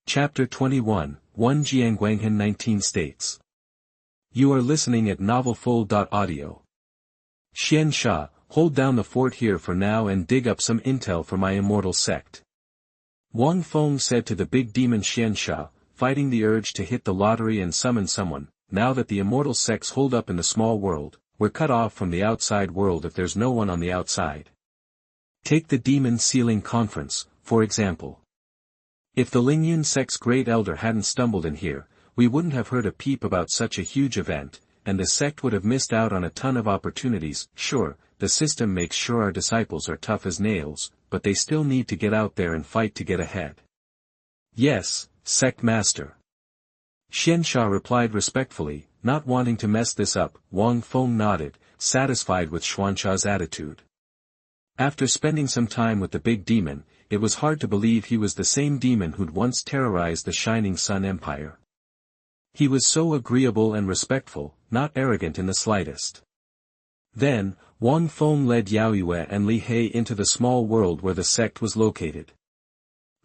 Chapter 21, 1 Jianguanghan 19 states. You are listening at novelfull.audio. Xian Sha, hold down the fort here for now and dig up some intel for my Immortal Sect. Wang Feng said to the big demon Xian Sha, fighting the urge to hit the lottery and summon someone. Now that the Immortal Sects hold up in the small world, we're cut off from the outside world if there's no one on the outside. Take the Demon Sealing Conference, for example. If the Lingyun Sect's great elder hadn't stumbled in here, we wouldn't have heard a peep about such a huge event, and the sect would have missed out on a ton of opportunities. Sure, the system makes sure our disciples are tough as nails, but they still need to get out there and fight to get ahead. Yes, Sect Master. Xian Sha replied respectfully, not wanting to mess this up. Wang Feng nodded, satisfied with Xuansha's attitude. After spending some time with the big demon, it was hard to believe he was the same demon who'd once terrorized the Shining Sun Empire. He was so agreeable and respectful, not arrogant in the slightest. Then, Wang Feng led Yaoyue and Li He into the small world where the sect was located.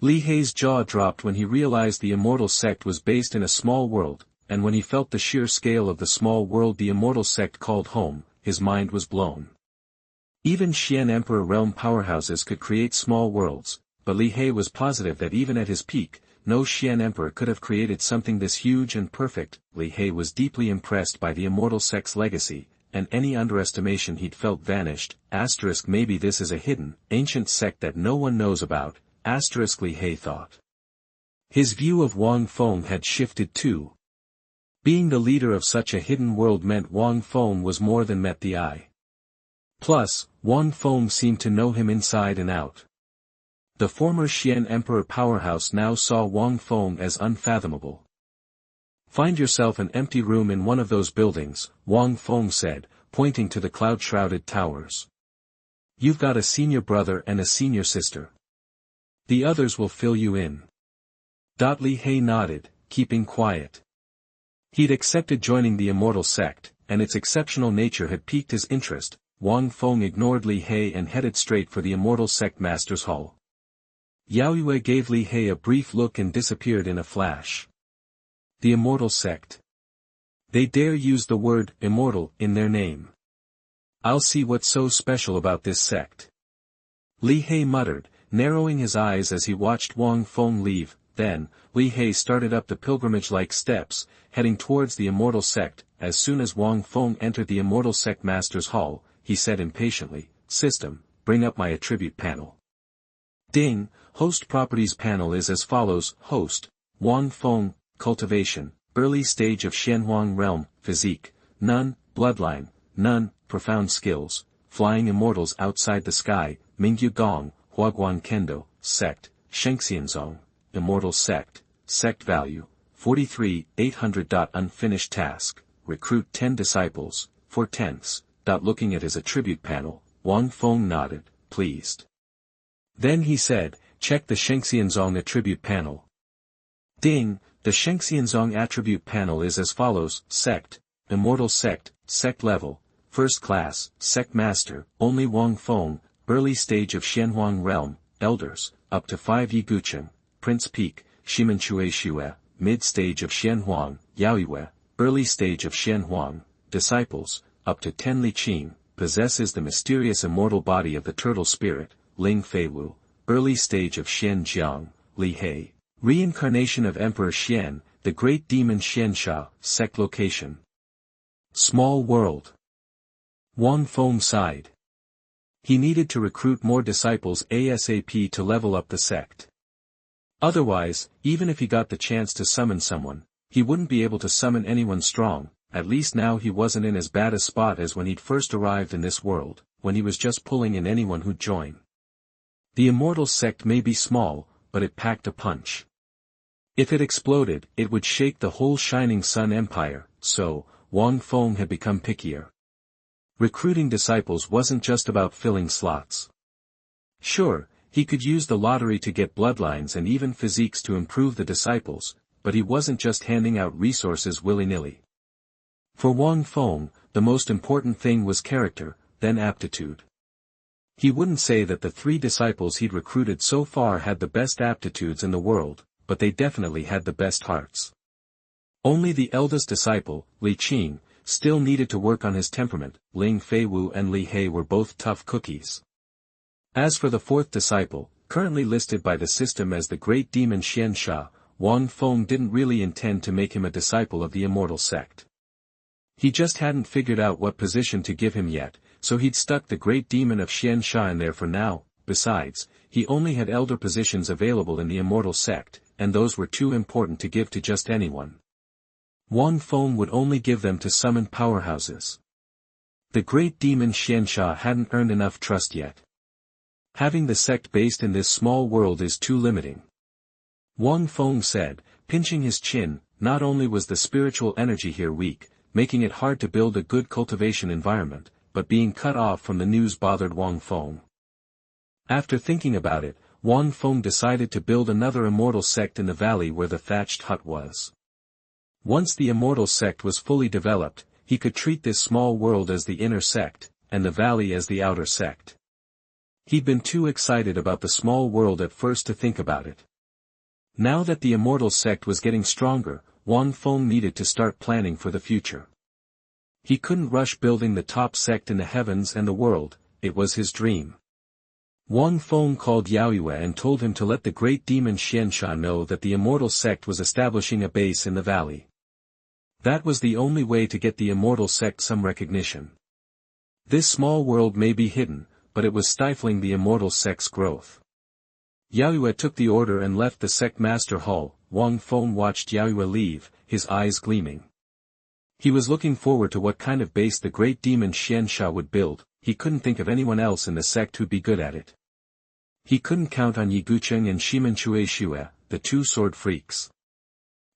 Li Hei's jaw dropped when he realized the Immortal Sect was based in a small world, and when he felt the sheer scale of the small world the Immortal Sect called home, his mind was blown. Even Xian Emperor realm powerhouses could create small worlds, but Li He was positive that even at his peak, no Xian Emperor could have created something this huge and perfect. Li He was deeply impressed by the Immortal Sect's legacy, and any underestimation he'd felt vanished. Maybe this is a hidden, ancient sect that no one knows about, Li He thought. His view of Wang Feng had shifted too. Being the leader of such a hidden world meant Wang Feng was more than met the eye. Plus, Wang Feng seemed to know him inside and out. The former Xian Emperor powerhouse now saw Wang Feng as unfathomable. Find yourself an empty room in one of those buildings, Wang Feng said, pointing to the cloud-shrouded towers. You've got a senior brother and a senior sister. The others will fill you in. Li He nodded, keeping quiet. He'd accepted joining the Immortal Sect, and its exceptional nature had piqued his interest. Wang Feng ignored Li He and headed straight for the Immortal Sect Master's Hall. Yaoyue gave Li He a brief look and disappeared in a flash. The Immortal Sect. They dare use the word immortal in their name. I'll see what's so special about this sect. Li He muttered, narrowing his eyes as he watched Wang Feng leave. Then, Li He started up the pilgrimage-like steps, heading towards the Immortal Sect. As soon as Wang Feng entered the Immortal Sect Master's Hall, he said impatiently, "System, bring up my attribute panel." Ding, Host Properties panel is as follows. Host, Wang Feng, Cultivation, Early Stage of Xuanhuang Realm, Physique, None, Bloodline, None, Profound Skills, Flying Immortals Outside the Sky, Mingyu Gong, Huaguan Kendo, Sect, Shenxianzong, Immortal Sect, Sect Value, 43,800. Unfinished Task, Recruit 10 Disciples, 4/10. Looking at his attribute panel, Wang Feng nodded, pleased. Then he said, check the Shenxianzong attribute panel. Ding, the Shenxianzong attribute panel is as follows. Sect, Immortal Sect, Sect Level, First Class, Sect Master, only Wang Feng, Early Stage of Xuanhuang Realm, Elders, up to 5 Yigucheng, Prince Peak, Shimenchueshue, Mid Stage of Xuanhuang, Yaoyue, Early Stage of Xuanhuang, Disciples, up to 10 Licheng, possesses the mysterious immortal body of the turtle spirit, Ling Feiwu, Early Stage of Shenxianzong, Li He, Reincarnation of Emperor Xian, the Great Demon Xian Sha, Sect Location. Small World. Wang Feng sighed. He needed to recruit more disciples ASAP to level up the sect. Otherwise, even if he got the chance to summon someone, he wouldn't be able to summon anyone strong. At least now he wasn't in as bad a spot as when he'd first arrived in this world, when he was just pulling in anyone who'd join. The Immortal Sect may be small, but it packed a punch. If it exploded, it would shake the whole Shining Sun Empire, so, Wang Feng had become pickier. Recruiting disciples wasn't just about filling slots. Sure, he could use the lottery to get bloodlines and even physiques to improve the disciples, but he wasn't just handing out resources willy-nilly. For Wang Feng, the most important thing was character, then aptitude. He wouldn't say that the 3 disciples he'd recruited so far had the best aptitudes in the world, but they definitely had the best hearts. Only the eldest disciple, Lincheng, still needed to work on his temperament. Ling Feiwu and Li He were both tough cookies. As for the fourth disciple, currently listed by the system as the great demon Xianxia, Wang Feng didn't really intend to make him a disciple of the Immortal Sect. He just hadn't figured out what position to give him yet, so he'd stuck the great demon of Xianxia in there for now. Besides, he only had elder positions available in the Immortal Sect, and those were too important to give to just anyone. Wang Feng would only give them to summoned powerhouses. The great demon Xianxia hadn't earned enough trust yet. Having the sect based in this small world is too limiting. Wang Feng said, pinching his chin. Not only was the spiritual energy here weak, making it hard to build a good cultivation environment, but being cut off from the news bothered Wang Feng. After thinking about it, Wang Feng decided to build another Immortal Sect in the valley where the thatched hut was. Once the Immortal Sect was fully developed, he could treat this small world as the inner sect, and the valley as the outer sect. He'd been too excited about the small world at first to think about it. Now that the Immortal Sect was getting stronger, Wang Feng needed to start planning for the future. He couldn't rush building the top sect in the heavens and the world, it was his dream. Wang Feng called Yaoyue and told him to let the great demon Xianxia know that the Immortal Sect was establishing a base in the valley. That was the only way to get the Immortal Sect some recognition. This small world may be hidden, but it was stifling the Immortal Sect's growth. Yaoyue took the order and left the sect master hall. Wang Feng watched Yaoyue leave, his eyes gleaming. He was looking forward to what kind of base the great demon Xianxia would build. He couldn't think of anyone else in the sect who'd be good at it. He couldn't count on Yigucheng and Ximenchueshue, the two sword freaks.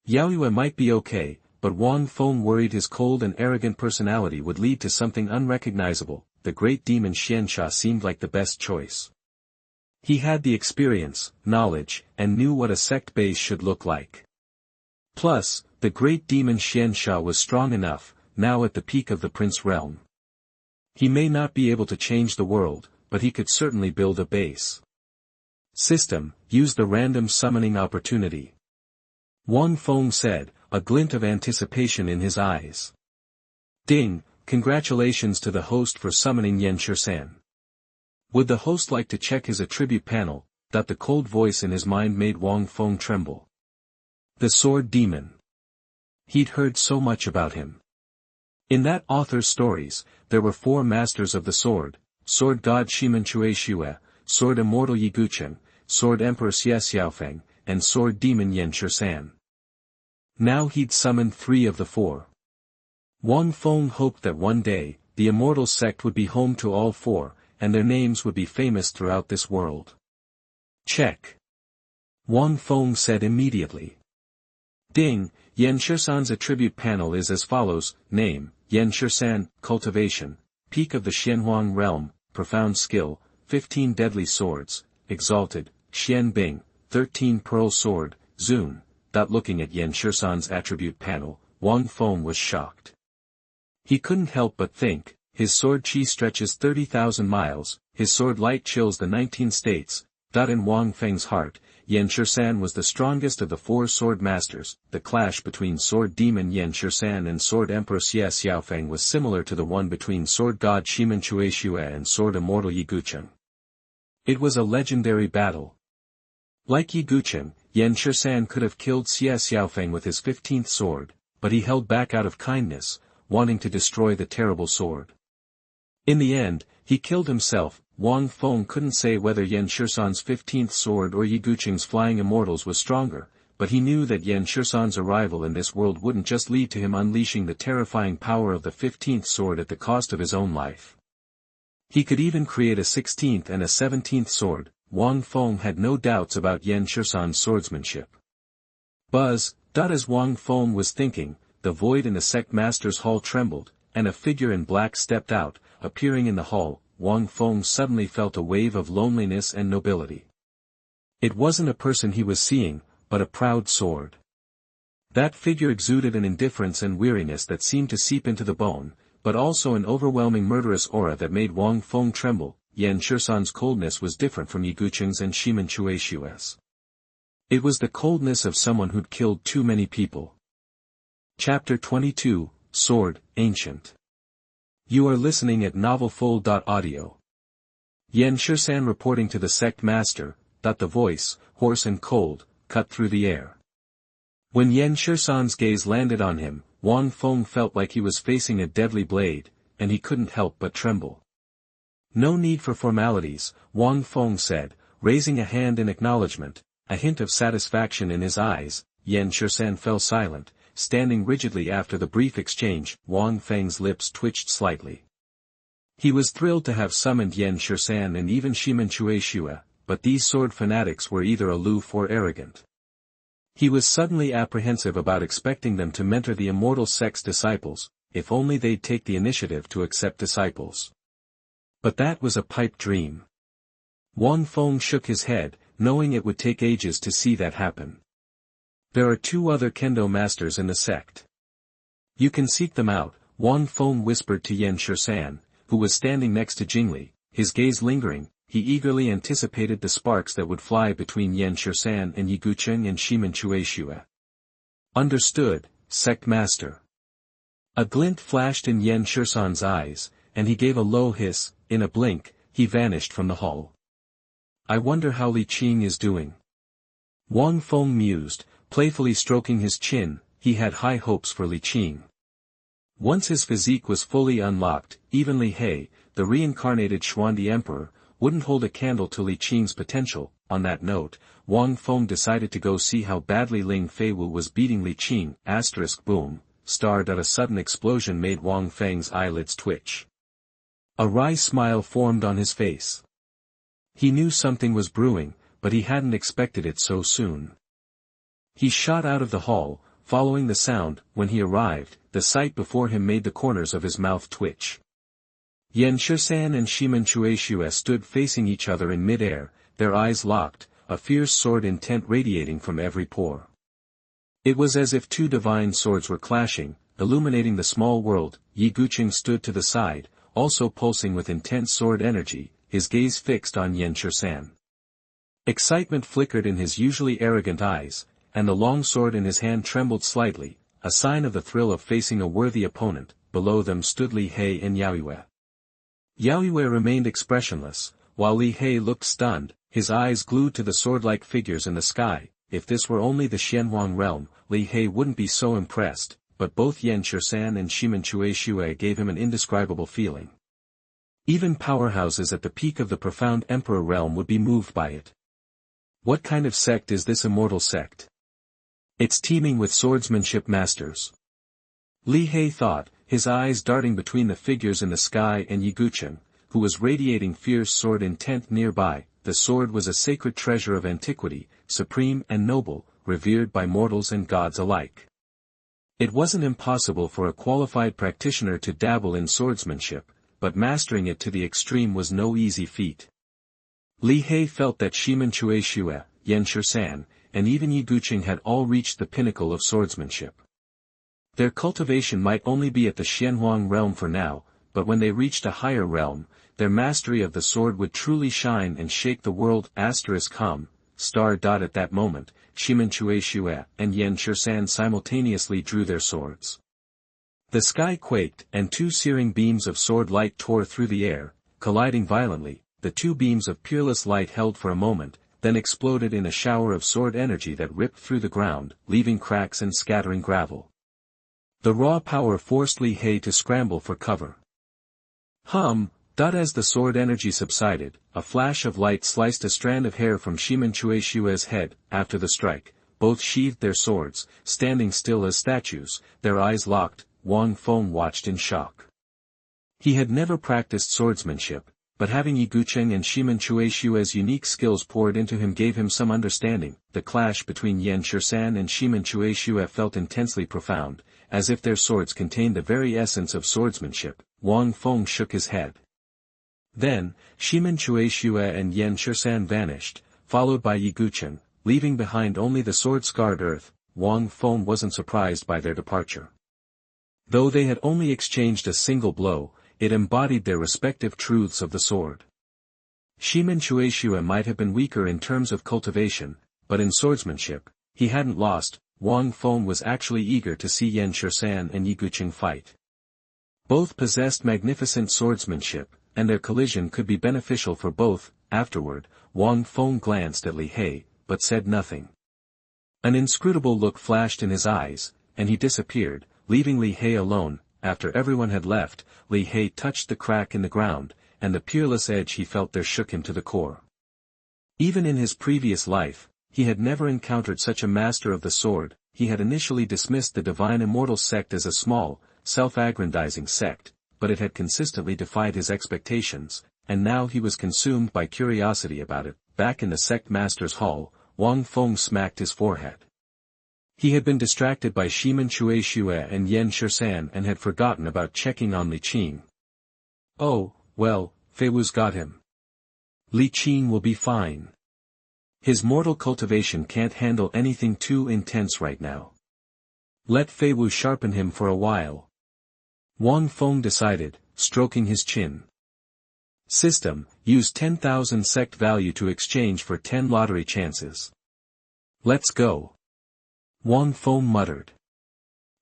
Yaoyue might be okay, but Wang Feng worried his cold and arrogant personality would lead to something unrecognizable. The great demon Xianxia seemed like the best choice. He had the experience, knowledge, and knew what a sect base should look like. Plus, the great demon Xianxia was strong enough, now at the peak of the Prince realm. He may not be able to change the world, but he could certainly build a base. System, use the random summoning opportunity. Wang Feng said, a glint of anticipation in his eyes. Ding, congratulations to the host for summoning Yanshi. Would the host like to check his attribute panel? That the cold voice in his mind made Wang Feng tremble. The sword demon. He'd heard so much about him. In that author's stories, there were 4 masters of the sword: Sword God Ximenchueshue, Sword Immortal Yigucheng, Sword Emperor Xiaofeng, and Sword Demon Yanshi. Now he'd summoned 3 of the 4. Wang Feng hoped that one day, the Immortal Sect would be home to all 4, and their names would be famous throughout this world. Check. Wang Feng said immediately. Ding, Yanshi attribute panel is as follows: Name, Yanshi, Cultivation, Peak of the Xuanhuang realm, Profound skill, 15 deadly swords, Exalted, Xian Bing, 13 pearl sword, Zun. Looking at Yanshi's attribute panel, Wang Feng was shocked. He couldn't help but think, his sword chi stretches 30,000 miles, his sword light chills the 19 states. In Wang Feng's heart, Yanshi was the strongest of the 4 sword masters. The clash between Sword Demon Yanshi and Sword Emperor Xiaofeng was similar to the one between Sword God Ximenchueshue and Sword Immortal Yigucheng. It was a legendary battle. Like Yigucheng, Yanshi could have killed Xiaofeng with his 15th sword, but he held back out of kindness, wanting to destroy the terrible sword. In the end, he killed himself. Wang Feng couldn't say whether Yanshi's 15th sword or Yigucheng's flying immortals was stronger, but he knew that Yanshi's arrival in this world wouldn't just lead to him unleashing the terrifying power of the 15th sword at the cost of his own life. He could even create a 16th and a 17th sword. Wang Feng had no doubts about Yanshi's swordsmanship. Buzz. As Wang Feng was thinking, the void in the sect master's hall trembled, and a figure in black stepped out. Appearing in the hall, Wang Feng suddenly felt a wave of loneliness and nobility. It wasn't a person he was seeing, but a proud sword. That figure exuded an indifference and weariness that seemed to seep into the bone, but also an overwhelming murderous aura that made Wang Feng tremble. Yanshi's coldness was different from Yigucheng's and Ximenchueshue's. It was the coldness of someone who'd killed too many people. Chapter 22, Sword, Ancient. You are listening at NovelFull.audio. Yan Shisan reporting to the sect master, the voice, hoarse and cold, cut through the air. When Yan Shisan's gaze landed on him, Wang Feng felt like he was facing a deadly blade, and he couldn't help but tremble. No need for formalities, Wang Feng said, raising a hand in acknowledgement, a hint of satisfaction in his eyes. Yan Shisan fell silent, standing rigidly after the brief exchange. Wang Feng's lips twitched slightly. He was thrilled to have summoned Yan Shisan and even Ximenchueshue, but these sword fanatics were either aloof or arrogant. He was suddenly apprehensive about expecting them to mentor the Immortal Sect's disciples, if only they'd take the initiative to accept disciples. But that was a pipe dream. Wang Feng shook his head, knowing it would take ages to see that happen. There are 2 other kendo masters in the sect. You can seek them out, Wang Feng whispered to Yan Shisan, who was standing next to Jingli, his gaze lingering. He eagerly anticipated the sparks that would fly between Yan Shisan and Yigucheng and Ximenchueshue. Understood, sect master. A glint flashed in Yan Shisan's eyes, and he gave a low hiss. In a blink, he vanished from the hall. I wonder how Li Qing is doing. Wang Feng mused, playfully stroking his chin. He had high hopes for Li Qing. Once his physique was fully unlocked, even Li He, the reincarnated Xuanhuan emperor, wouldn't hold a candle to Li Qing's potential. On that note, Wang Feng decided to go see how badly Ling Feiwu was beating Li Qing. Boom, a sudden explosion made Wang Feng's eyelids twitch. A wry smile formed on his face. He knew something was brewing, but he hadn't expected it so soon. He shot out of the hall, following the sound. When he arrived, the sight before him made the corners of his mouth twitch. Yan Shisan and Ximenchueshue stood facing each other in mid-air, their eyes locked, a fierce sword intent radiating from every pore. It was as if 2 divine swords were clashing, illuminating the small world. Yigucheng stood to the side, also pulsing with intense sword energy, his gaze fixed on Yan Shisan. Excitement flickered in his usually arrogant eyes, and the long sword in his hand trembled slightly, a sign of the thrill of facing a worthy opponent. Below them stood Li He and Yaoyue. Yaoyue remained expressionless, while Li He looked stunned, his eyes glued to the sword-like figures in the sky. If this were only the Xuanhuang realm, Li He wouldn't be so impressed, but both Yan Shisan and Ximenchueshue gave him an indescribable feeling. Even powerhouses at the peak of the profound emperor realm would be moved by it. What kind of sect is this Immortal Sect? It's teeming with swordsmanship masters. Li He thought, his eyes darting between the figures in the sky and Yigucheng, who was radiating fierce sword intent nearby. The sword was a sacred treasure of antiquity, supreme and noble, revered by mortals and gods alike. It wasn't impossible for a qualified practitioner to dabble in swordsmanship, but mastering it to the extreme was no easy feat. Li He felt that Ximenchueshue, Yan Shisan, and even Yigucheng had all reached the pinnacle of swordsmanship. Their cultivation might only be at the Xuanhuang realm for now, but when they reached a higher realm, their mastery of the sword would truly shine and shake the world. At that moment, Ximenchueshue and Yan Shisan simultaneously drew their swords. The sky quaked, and 2 searing beams of sword light tore through the air, colliding violently. The 2 beams of peerless light held for a moment, then exploded in a shower of sword energy that ripped through the ground, leaving cracks and scattering gravel. The raw power forced Li He to scramble for cover. As the sword energy subsided, a flash of light sliced a strand of hair from Ximenchueshue's head. After the strike, both sheathed their swords, standing still as statues, their eyes locked. Wang Feng watched in shock. He had never practiced swordsmanship, but having Yigucheng and Ximenchueshue's unique skills poured into him gave him some understanding. The clash between Yan Shisan and Ximenchueshue felt intensely profound, as if their swords contained the very essence of swordsmanship. Wang Feng shook his head. Then, Ximenchueshue and Yan Shisan vanished, followed by Yigucheng, leaving behind only the sword-scarred earth. Wang Feng wasn't surprised by their departure. Though they had only exchanged a single blow, it embodied their respective truths of the sword. Ximenchueshue might have been weaker in terms of cultivation, but in swordsmanship, he hadn't lost. Wang Feng was actually eager to see Yan Shishan and Yigucheng fight. Both possessed magnificent swordsmanship, and their collision could be beneficial for both. Afterward, Wang Feng glanced at Li He, but said nothing. An inscrutable look flashed in his eyes, and he disappeared, leaving Li He alone. After everyone had left, Li He touched the crack in the ground, and the peerless edge he felt there shook him to the core. Even in his previous life, he had never encountered such a master of the sword. He had initially dismissed the divine Immortal Sect as a small, self-aggrandizing sect, but it had consistently defied his expectations, and now he was consumed by curiosity about it. Back in the sect master's hall, Wang Feng smacked his forehead. He had been distracted by Shimen Chueshue and Yan Shishan and had forgotten about checking on Li Qing. Oh, well, Fei Wu's got him. Li Qing will be fine. His mortal cultivation can't handle anything too intense right now. Let Fei Wu sharpen him for a while. Wang Feng decided, stroking his chin. System, use 10,000 sect value to exchange for 10 lottery chances. Let's go. Wang Feng muttered.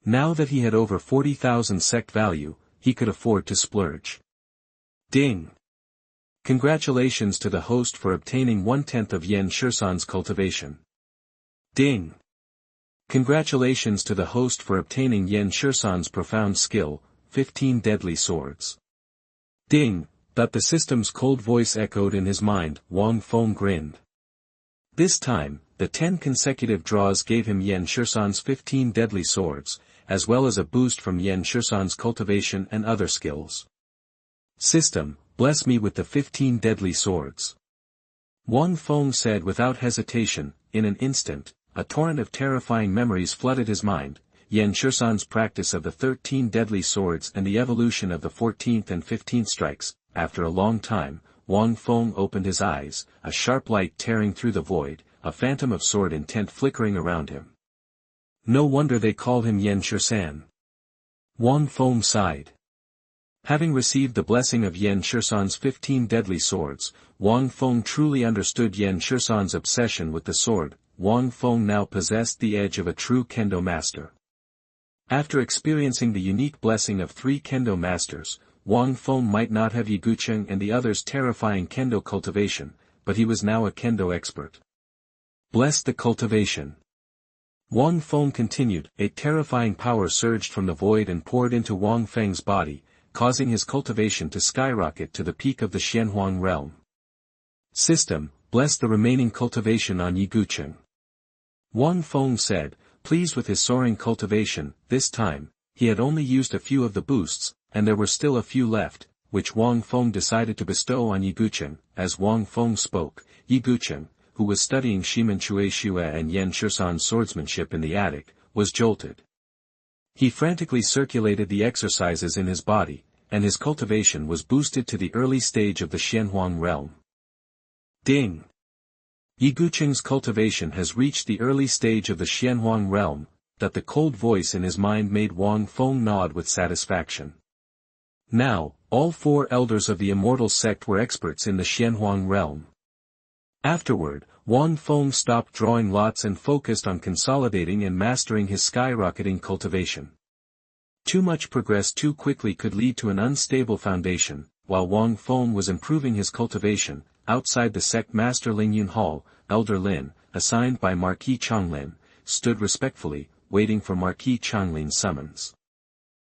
Now that he had over 40,000 sect value, he could afford to splurge. Ding! Congratulations to the host for obtaining 1/10 of Yan Shishan's cultivation. Ding! Congratulations to the host for obtaining Yan Shishan's profound skill, 15 deadly swords. Ding! That the system's cold voice echoed in his mind. Wang Feng grinned. This time, the 10 consecutive draws gave him Yan Shishan's 15 deadly swords, as well as a boost from Yan Shishan's cultivation and other skills. System, bless me with the 15 deadly swords. Wang Feng said without hesitation. In an instant, a torrent of terrifying memories flooded his mind. Yan Shishan's practice of the 13 deadly swords and the evolution of the 14th and 15th strikes. After a long time, Wang Feng opened his eyes, a sharp light tearing through the void, a phantom of sword intent flickering around him. No wonder they called him Yan Shishan. Wang Feng sighed. Having received the blessing of Yan Shishan's 15 deadly swords, Wang Feng truly understood Yan Shishan's obsession with the sword. Wang Feng now possessed the edge of a true kendo master. After experiencing the unique blessing of 3 kendo masters, Wang Feng might not have Yigucheng and the others' terrifying kendo cultivation, but he was now a kendo expert. Bless the cultivation. Wang Feng continued. A terrifying power surged from the void and poured into Wang Feng's body, causing his cultivation to skyrocket to the peak of the Xuanhuang realm. System, bless the remaining cultivation on Yigucheng. Wang Feng said, pleased with his soaring cultivation. This time, he had only used a few of the boosts, and there were still a few left, which Wang Feng decided to bestow on Yigucheng. As Wang Feng spoke, Yigucheng, who was studying Shimen Chueshue and Yan Shishan's swordsmanship in the attic, was jolted. He frantically circulated the exercises in his body, and his cultivation was boosted to the early stage of the Xuanhuang realm. Ding! Yigucheng's cultivation has reached the early stage of the Xuanhuang realm. That the cold voice in his mind made Wang Feng nod with satisfaction. Now, all 4 elders of the Immortal Sect were experts in the Xuanhuang realm. Afterward, Wang Feng stopped drawing lots and focused on consolidating and mastering his skyrocketing cultivation. Too much progress too quickly could lead to an unstable foundation. While Wang Feng was improving his cultivation, outside the sect master Lingyun Hall, Elder Lin, assigned by Marquis Changlin, stood respectfully, waiting for Marquis Changlin's summons.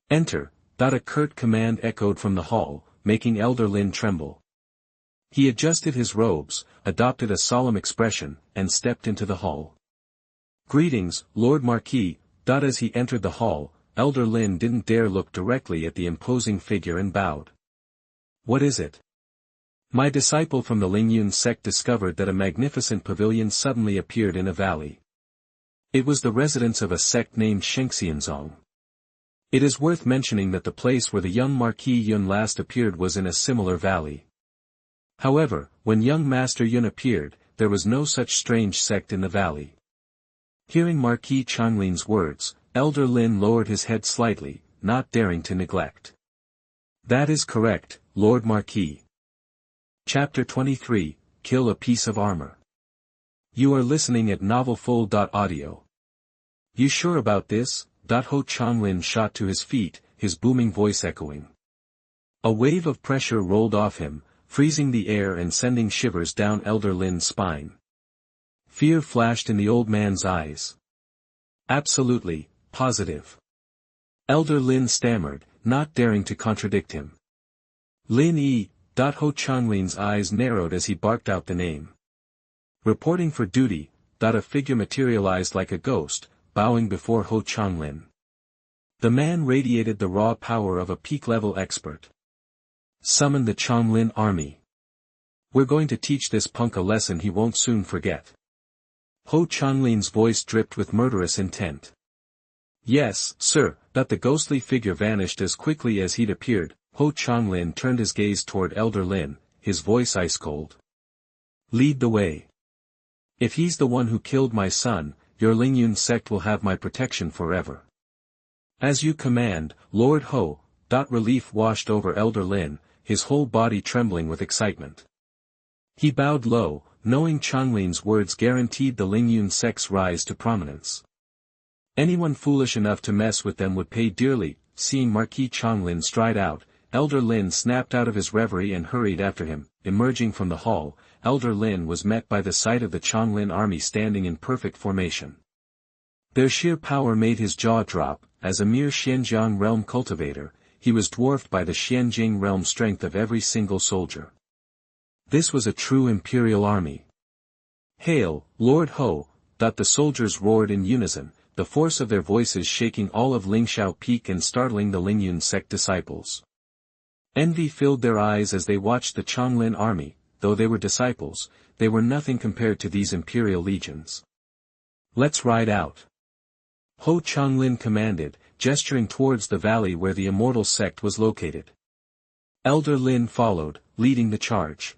Enter! A curt command echoed from the hall, making Elder Lin tremble. He adjusted his robes, adopted a solemn expression, and stepped into the hall. Greetings, Lord Marquis. As he entered the hall, Elder Lin didn't dare look directly at the imposing figure and bowed. What is it? My disciple from the Lingyun sect discovered that a magnificent pavilion suddenly appeared in a valley. It was the residence of a sect named Shenxianzong. It is worth mentioning that the place where the young Marquis Yun last appeared was in a similar valley. However, when young Master Yun appeared, there was no such strange sect in the valley. Hearing Marquis Changlin's words, Elder Lin lowered his head slightly, not daring to neglect. That is correct, Lord Marquis. Chapter 23, Kill a Piece of Armor. You are listening at novelfull.audio. You sure about this? Ho Changlin shot to his feet, his booming voice echoing. A wave of pressure rolled off him, freezing the air and sending shivers down Elder Lin's spine. Fear flashed in the old man's eyes. Absolutely, positive. Elder Lin stammered, not daring to contradict him. Lin Yi. Ho Changlin's eyes narrowed as he barked out the name. Reporting for duty. A figure materialized like a ghost, bowing before Ho Changlin. The man radiated the raw power of a peak-level expert. Summon the Changlin army. We're going to teach this punk a lesson he won't soon forget. Ho Changlin's voice dripped with murderous intent. Yes, sir. The ghostly figure vanished as quickly as he'd appeared. Ho Changlin turned his gaze toward Elder Lin, his voice ice-cold. Lead the way. If he's the one who killed my son, your Lingyun sect will have my protection forever. As you command, Lord Ho. Relief washed over Elder Lin, his whole body trembling with excitement. He bowed low, knowing Changlin's words guaranteed the Lingyun sect's rise to prominence. Anyone foolish enough to mess with them would pay dearly. Seeing Marquis Changlin stride out, Elder Lin snapped out of his reverie and hurried after him. Emerging from the hall, Elder Lin was met by the sight of the Changlin army standing in perfect formation. Their sheer power made his jaw drop. As a mere Xinjiang realm cultivator, he was dwarfed by the Xianjing realm strength of every single soldier. This was a true imperial army. Hail, Lord Ho! The soldiers roared in unison, the force of their voices shaking all of Lingshao Peak and startling the Lingyun sect disciples. Envy filled their eyes as they watched the Changlin army. Though they were disciples, they were nothing compared to these imperial legions. Let's ride out. Ho Changlin commanded, gesturing towards the valley where the Immortal Sect was located. Elder Lin followed, leading the charge.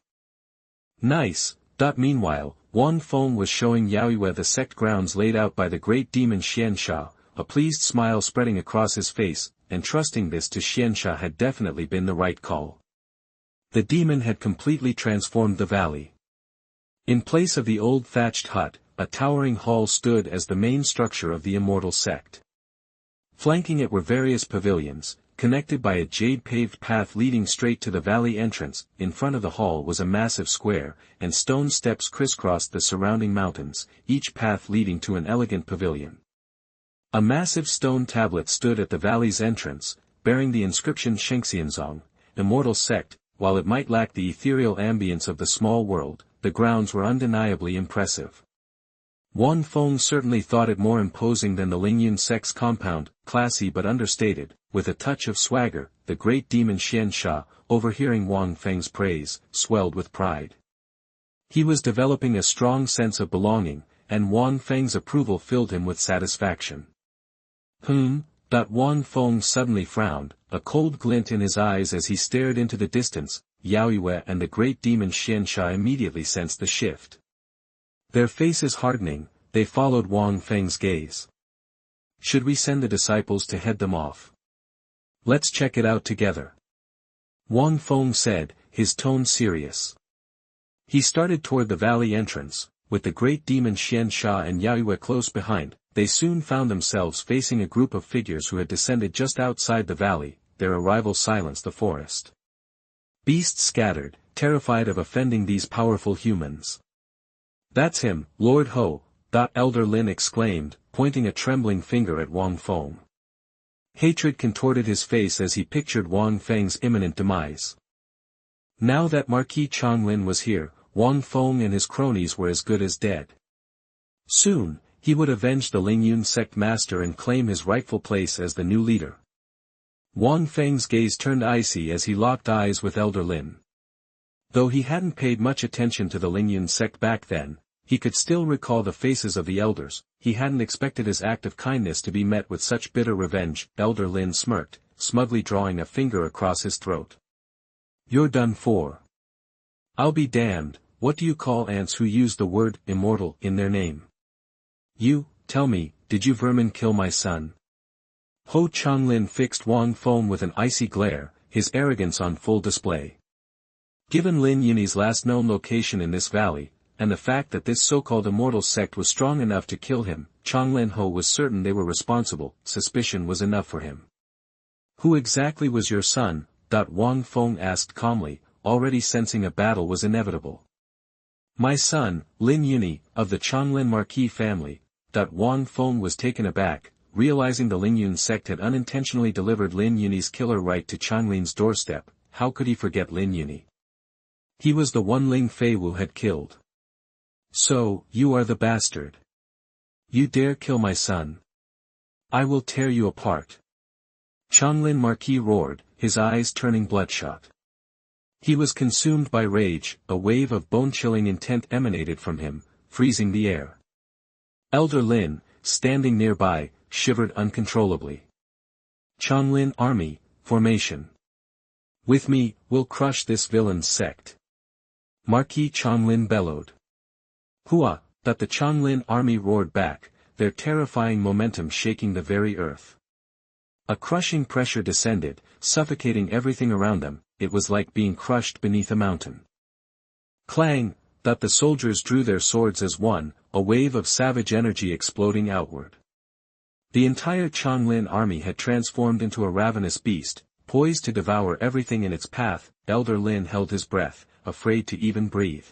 Nice. Meanwhile, Wan Feng was showing Yaoyue the sect grounds laid out by the great demon Xiansha, a pleased smile spreading across his face, and trusting this to Xiansha had definitely been the right call. The demon had completely transformed the valley. In place of the old thatched hut, a towering hall stood as the main structure of the Immortal Sect. Flanking it were various pavilions, connected by a jade-paved path leading straight to the valley entrance. In front of the hall was a massive square, and stone steps crisscrossed the surrounding mountains, each path leading to an elegant pavilion. A massive stone tablet stood at the valley's entrance, bearing the inscription Shenxianzong.Immortal Sect. While it might lack the ethereal ambience of the small world, the grounds were undeniably impressive. Wan Feng certainly thought it more imposing than the Lingyun sect's compound, classy but understated, with a touch of swagger. The great demon Xiansha, overhearing Wang Feng's praise, swelled with pride. He was developing a strong sense of belonging, and Wan Feng's approval filled him with satisfaction. Wan Feng suddenly frowned, a cold glint in his eyes as he stared into the distance. Yaoyue and the great demon Xiansha immediately sensed the shift. Their faces hardening, they followed Wang Feng's gaze. Should we send the disciples to head them off? Let's check it out together. Wang Feng said, his tone serious. He started toward the valley entrance, with the great demon Xiansha and Yaoyue close behind. They soon found themselves facing a group of figures who had descended just outside the valley. Their arrival silenced the forest. Beasts scattered, terrified of offending these powerful humans. That's him, Lord Ho! Elder Lin exclaimed, pointing a trembling finger at Wang Feng. Hatred contorted his face as he pictured Wang Feng's imminent demise. Now that Marquis Changlin was here, Wang Feng and his cronies were as good as dead. Soon, he would avenge the Lingyun sect master and claim his rightful place as the new leader. Wang Feng's gaze turned icy as he locked eyes with Elder Lin. Though he hadn't paid much attention to the Lingyun sect back then, he could still recall the faces of the elders. He hadn't expected his act of kindness to be met with such bitter revenge. Elder Lin smirked, smugly drawing a finger across his throat. You're done for. I'll be damned, what do you call ants who use the word immortal in their name? You, tell me, did you vermin kill my son? Ho Changlin fixed Wang Feng with an icy glare, his arrogance on full display. Given Lin Yunyi's last known location in this valley, and the fact that this so-called Immortal Sect was strong enough to kill him, Changlinho was certain they were responsible. Suspicion was enough for him. "Who exactly was your son?" Wang Feng asked calmly, already sensing a battle was inevitable. "My son, Lin Yuni, of the Changlin Marquis family." Wang Feng was taken aback, realizing the Lingyun sect had unintentionally delivered Lin Yuni's killer right to Changlin's doorstep. How could he forget Lin Yuni? He was the one Ling Feiwu had killed. "So, you are the bastard. You dare kill my son? I will tear you apart." Changlin Marquis roared, his eyes turning bloodshot. He was consumed by rage, a wave of bone-chilling intent emanated from him, freezing the air. Elder Lin, standing nearby, shivered uncontrollably. "Changlin army, formation. With me, we'll crush this villain's sect." Marquis Changlin bellowed. "Hua!" The Changlin army roared back, their terrifying momentum shaking the very earth. A crushing pressure descended, suffocating everything around them. It was like being crushed beneath a mountain. Clang! The soldiers drew their swords as one, a wave of savage energy exploding outward. The entire Changlin army had transformed into a ravenous beast, poised to devour everything in its path. Elder Lin held his breath, afraid to even breathe.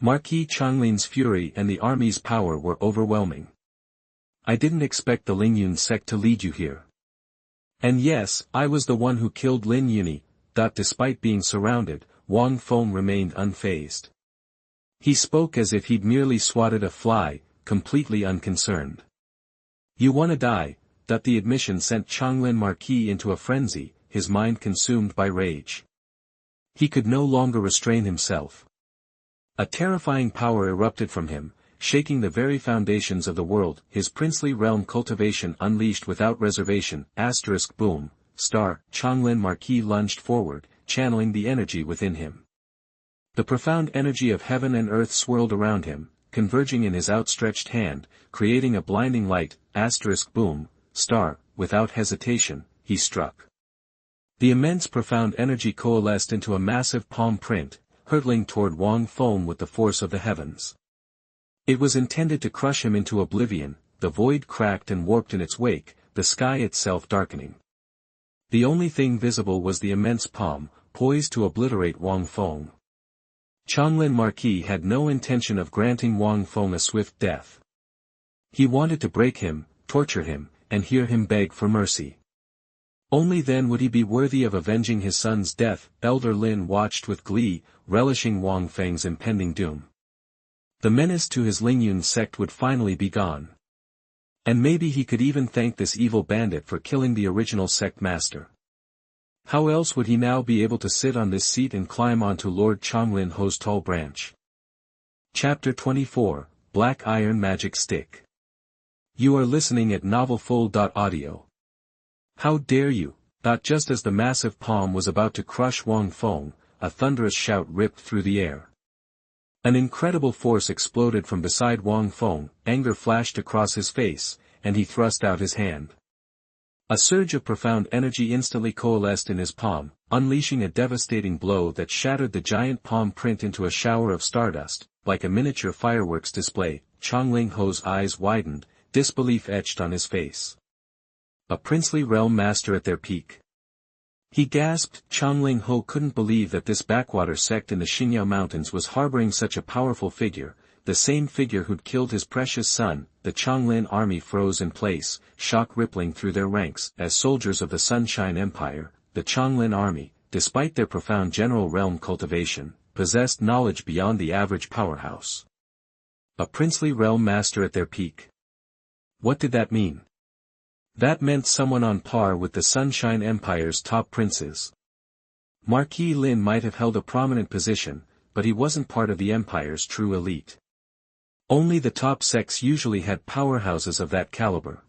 Marquis Changlin's fury and the army's power were overwhelming. "I didn't expect the Lingyun sect to lead you here. And yes, I was the one who killed Lin Yuni." Despite being surrounded, Wang Feng remained unfazed. He spoke as if he'd merely swatted a fly, completely unconcerned. "You wanna die?" The admission sent Changlin Marquis into a frenzy, his mind consumed by rage. He could no longer restrain himself. A terrifying power erupted from him, shaking the very foundations of the world. His princely realm cultivation unleashed without reservation. Boom. Changlin Marquis lunged forward, channeling the energy within him. The profound energy of heaven and earth swirled around him, converging in his outstretched hand, creating a blinding light. Boom. Without hesitation, he struck. The immense profound energy coalesced into a massive palm print, hurtling toward Wang Feng with the force of the heavens. It was intended to crush him into oblivion. The void cracked and warped in its wake, the sky itself darkening. The only thing visible was the immense palm, poised to obliterate Wang Feng. Changlin Marquis had no intention of granting Wang Feng a swift death. He wanted to break him, torture him, and hear him beg for mercy. Only then would he be worthy of avenging his son's death. Elder Lin watched with glee, relishing Wang Feng's impending doom. The menace to his Lingyun sect would finally be gone. And maybe he could even thank this evil bandit for killing the original sect master. How else would he now be able to sit on this seat and climb onto Lord Changlin Ho's tall branch? Chapter 24, Black Iron Magic Stick. You are listening at novelfull.audio. How dare you! Just as the massive palm was about to crush Wang Feng, a thunderous shout ripped through the air. An incredible force exploded from beside Wang Feng, anger flashed across his face, and he thrust out his hand. A surge of profound energy instantly coalesced in his palm, unleashing a devastating blow that shattered the giant palm print into a shower of stardust. Like a miniature fireworks display, Changlin Ho's eyes widened, disbelief etched on his face. A princely realm master at their peak. He gasped. Changlin Ho couldn't believe that this backwater sect in the Xinyao Mountains was harboring such a powerful figure, the same figure who'd killed his precious son. The Changlin army froze in place, shock rippling through their ranks. As soldiers of the Sunshine Empire, the Changlin army, despite their profound general realm cultivation, possessed knowledge beyond the average powerhouse. A princely realm master at their peak. What did that mean? That meant someone on par with the Sunshine Empire's top princes. Marquis Lin might have held a prominent position, but he wasn't part of the Empire's true elite. Only the top sects usually had powerhouses of that caliber.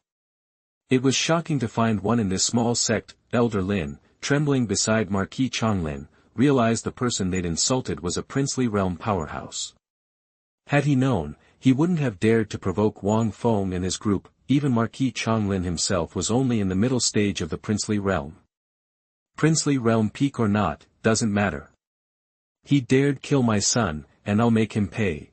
It was shocking to find one in this small sect. Elder Lin, trembling beside Marquis Changlin, realized the person they'd insulted was a princely realm powerhouse. Had he known, he wouldn't have dared to provoke Wang Feng and his group. Even Marquis Changlin himself was only in the middle stage of the princely realm. Princely realm peak or not, doesn't matter. He dared kill my son, and I'll make him pay.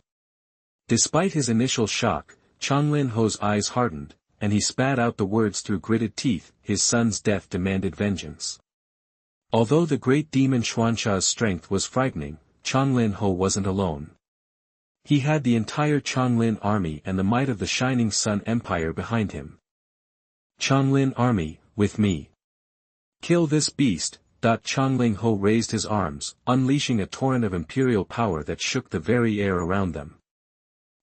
Despite his initial shock, Changlin Ho's eyes hardened, and he spat out the words through gritted teeth, his son's death demanded vengeance. Although the great demon Xuanhuan's strength was frightening, Changlin Ho wasn't alone. He had the entire Changlin army and the might of the Shining Sun Empire behind him. Changlin army, with me. Kill this beast. Changlin Ho raised his arms, unleashing a torrent of imperial power that shook the very air around them.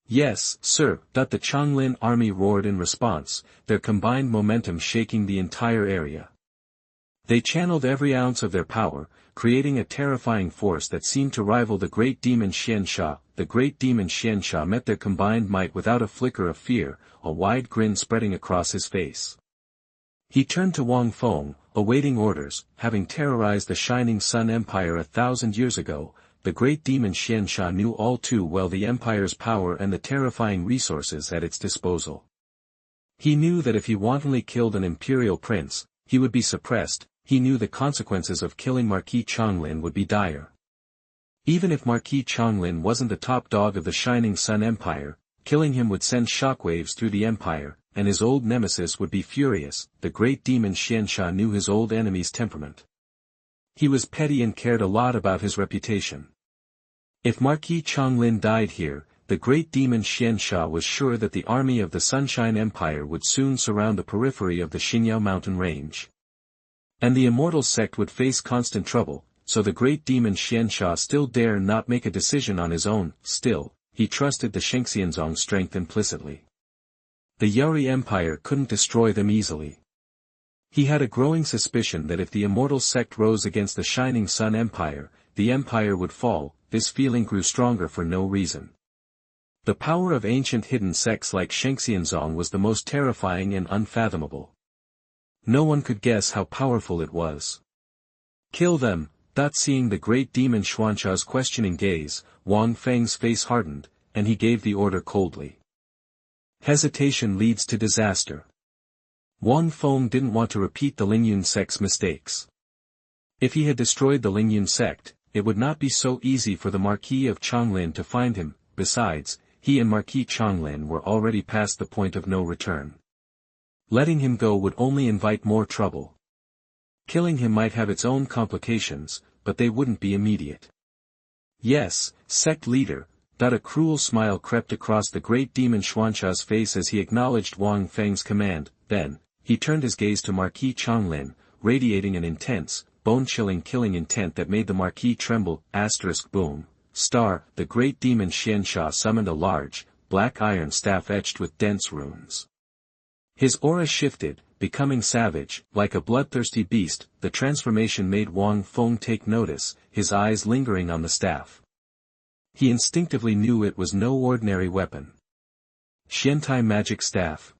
Yes, sir. The Changlin army roared in response, their combined momentum shaking the entire area. They channeled every ounce of their power, creating a terrifying force that seemed to rival the great demon Xianxia. The great demon Xianxia met their combined might without a flicker of fear, a wide grin spreading across his face. He turned to Wang Feng, awaiting orders. Having terrorized the Shining Sun Empire 1,000 years ago, the great demon Xianxia knew all too well the Empire's power and the terrifying resources at its disposal. He knew that if he wantonly killed an imperial prince, he would be suppressed. He knew the consequences of killing Marquis Changlin would be dire. Even if Marquis Changlin wasn't the top dog of the Shining Sun Empire, killing him would send shockwaves through the Empire, and his old nemesis would be furious. The great demon Xianxia knew his old enemy's temperament. He was petty and cared a lot about his reputation. If Marquis Changlin died here, the great demon Xianxia was sure that the army of the Sunshine Empire would soon surround the periphery of the Xinyao mountain range. And the Immortal Sect would face constant trouble, so the great demon Xianxia still dare not make a decision on his own. Still, he trusted the Shenxianzong strength implicitly. The Yaori Empire couldn't destroy them easily. He had a growing suspicion that if the Immortal Sect rose against the Shining Sun Empire, the Empire would fall. This feeling grew stronger for no reason. The power of ancient hidden sects like Shenxianzong was the most terrifying and unfathomable. No one could guess how powerful it was. Kill them. Seeing the great demon Xuanhuan's questioning gaze, Wang Feng's face hardened, and he gave the order coldly. Hesitation leads to disaster. Wang Feng didn't want to repeat the Lingyun sect's mistakes. If he had destroyed the Lingyun sect, it would not be so easy for the Marquis of Changlin to find him. Besides, he and Marquis Changlin were already past the point of no return. Letting him go would only invite more trouble. Killing him might have its own complications, but they wouldn't be immediate. Yes, sect leader. A cruel smile crept across the great demon Xuanhuan's face as he acknowledged Wang Feng's command. Then, he turned his gaze to Marquis Changlin, radiating an intense, bone-chilling killing intent that made the Marquis tremble. Boom. The great demon Xianxia summoned a large, black iron staff etched with dense runes. His aura shifted, becoming savage, like a bloodthirsty beast. The transformation made Wang Feng take notice, his eyes lingering on the staff. He instinctively knew it was no ordinary weapon. Xiantai magic staff.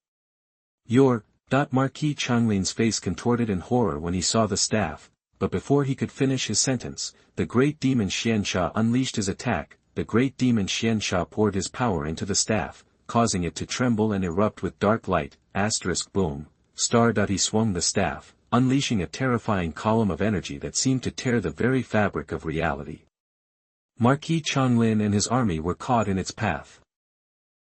Marquis Changlin's face contorted in horror when he saw the staff, but before he could finish his sentence, the great demon Xianxia unleashed his attack. The great demon Xianxia poured his power into the staff, causing it to tremble and erupt with dark light. Boom. He swung the staff, unleashing a terrifying column of energy that seemed to tear the very fabric of reality. Marquis Changlin and his army were caught in its path.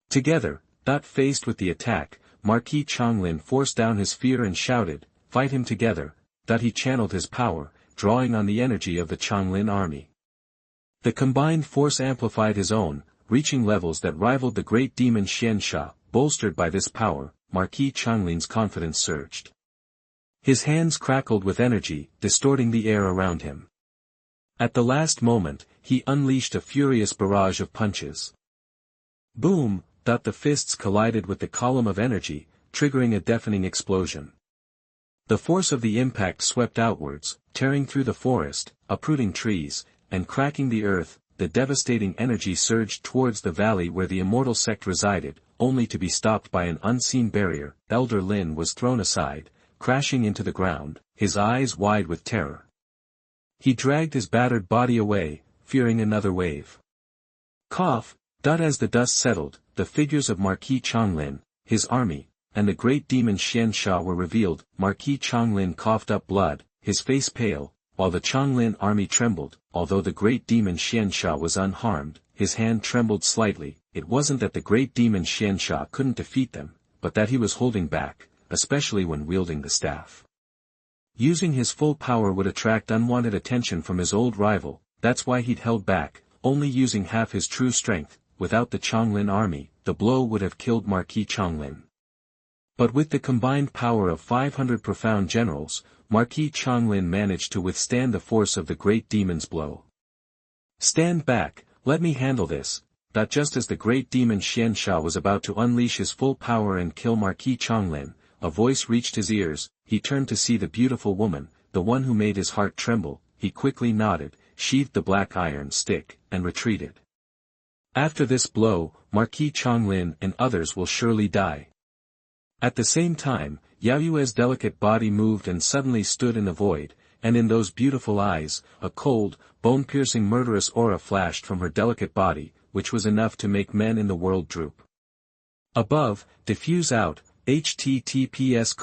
Together, faced with the attack, Marquis Changlin forced down his fear and shouted, "Fight him together." He channeled his power, drawing on the energy of the Changlin army. The combined force amplified his own, reaching levels that rivaled the great demon Xianxia. Bolstered by this power, Marquis Changlin's confidence surged. His hands crackled with energy, distorting the air around him. At the last moment, he unleashed a furious barrage of punches. Boom! The fists collided with the column of energy, triggering a deafening explosion. The force of the impact swept outwards, tearing through the forest, uprooting trees, and cracking the earth. The devastating energy surged towards the valley where the Immortal Sect resided, only to be stopped by an unseen barrier. Elder Lin was thrown aside, crashing into the ground, his eyes wide with terror. He dragged his battered body away, fearing another wave. Cough. As the dust settled, the figures of Marquis Changlin, his army, and the great demon Xianxia were revealed. Marquis Changlin coughed up blood, his face pale, while the Changlin army trembled. Although the great demon Xianxia was unharmed, his hand trembled slightly. it wasn't that the great demon Xianxia couldn't defeat them, but that he was holding back, especially when wielding the staff. Using his full power would attract unwanted attention from his old rival, that's why he'd held back, only using half his true strength. Without the Changlin army, the blow would have killed Marquis Changlin. But with the combined power of 500 profound generals, Marquis Changlin managed to withstand the force of the great demon's blow. "Stand back, let me handle this." Just as the great demon Xianxia was about to unleash his full power and kill Marquis Changlin, a voice reached his ears. He turned to see the beautiful woman, the one who made his heart tremble. He quickly nodded, sheathed the black iron stick, and retreated. After this blow, Marquis Changlin and others will surely die. At the same time, Yaoyue's delicate body moved and suddenly stood in the void, and in those beautiful eyes, a cold, bone-piercing murderous aura flashed from her delicate body, which was enough to make men in the world droop. Above, diffuse out, https://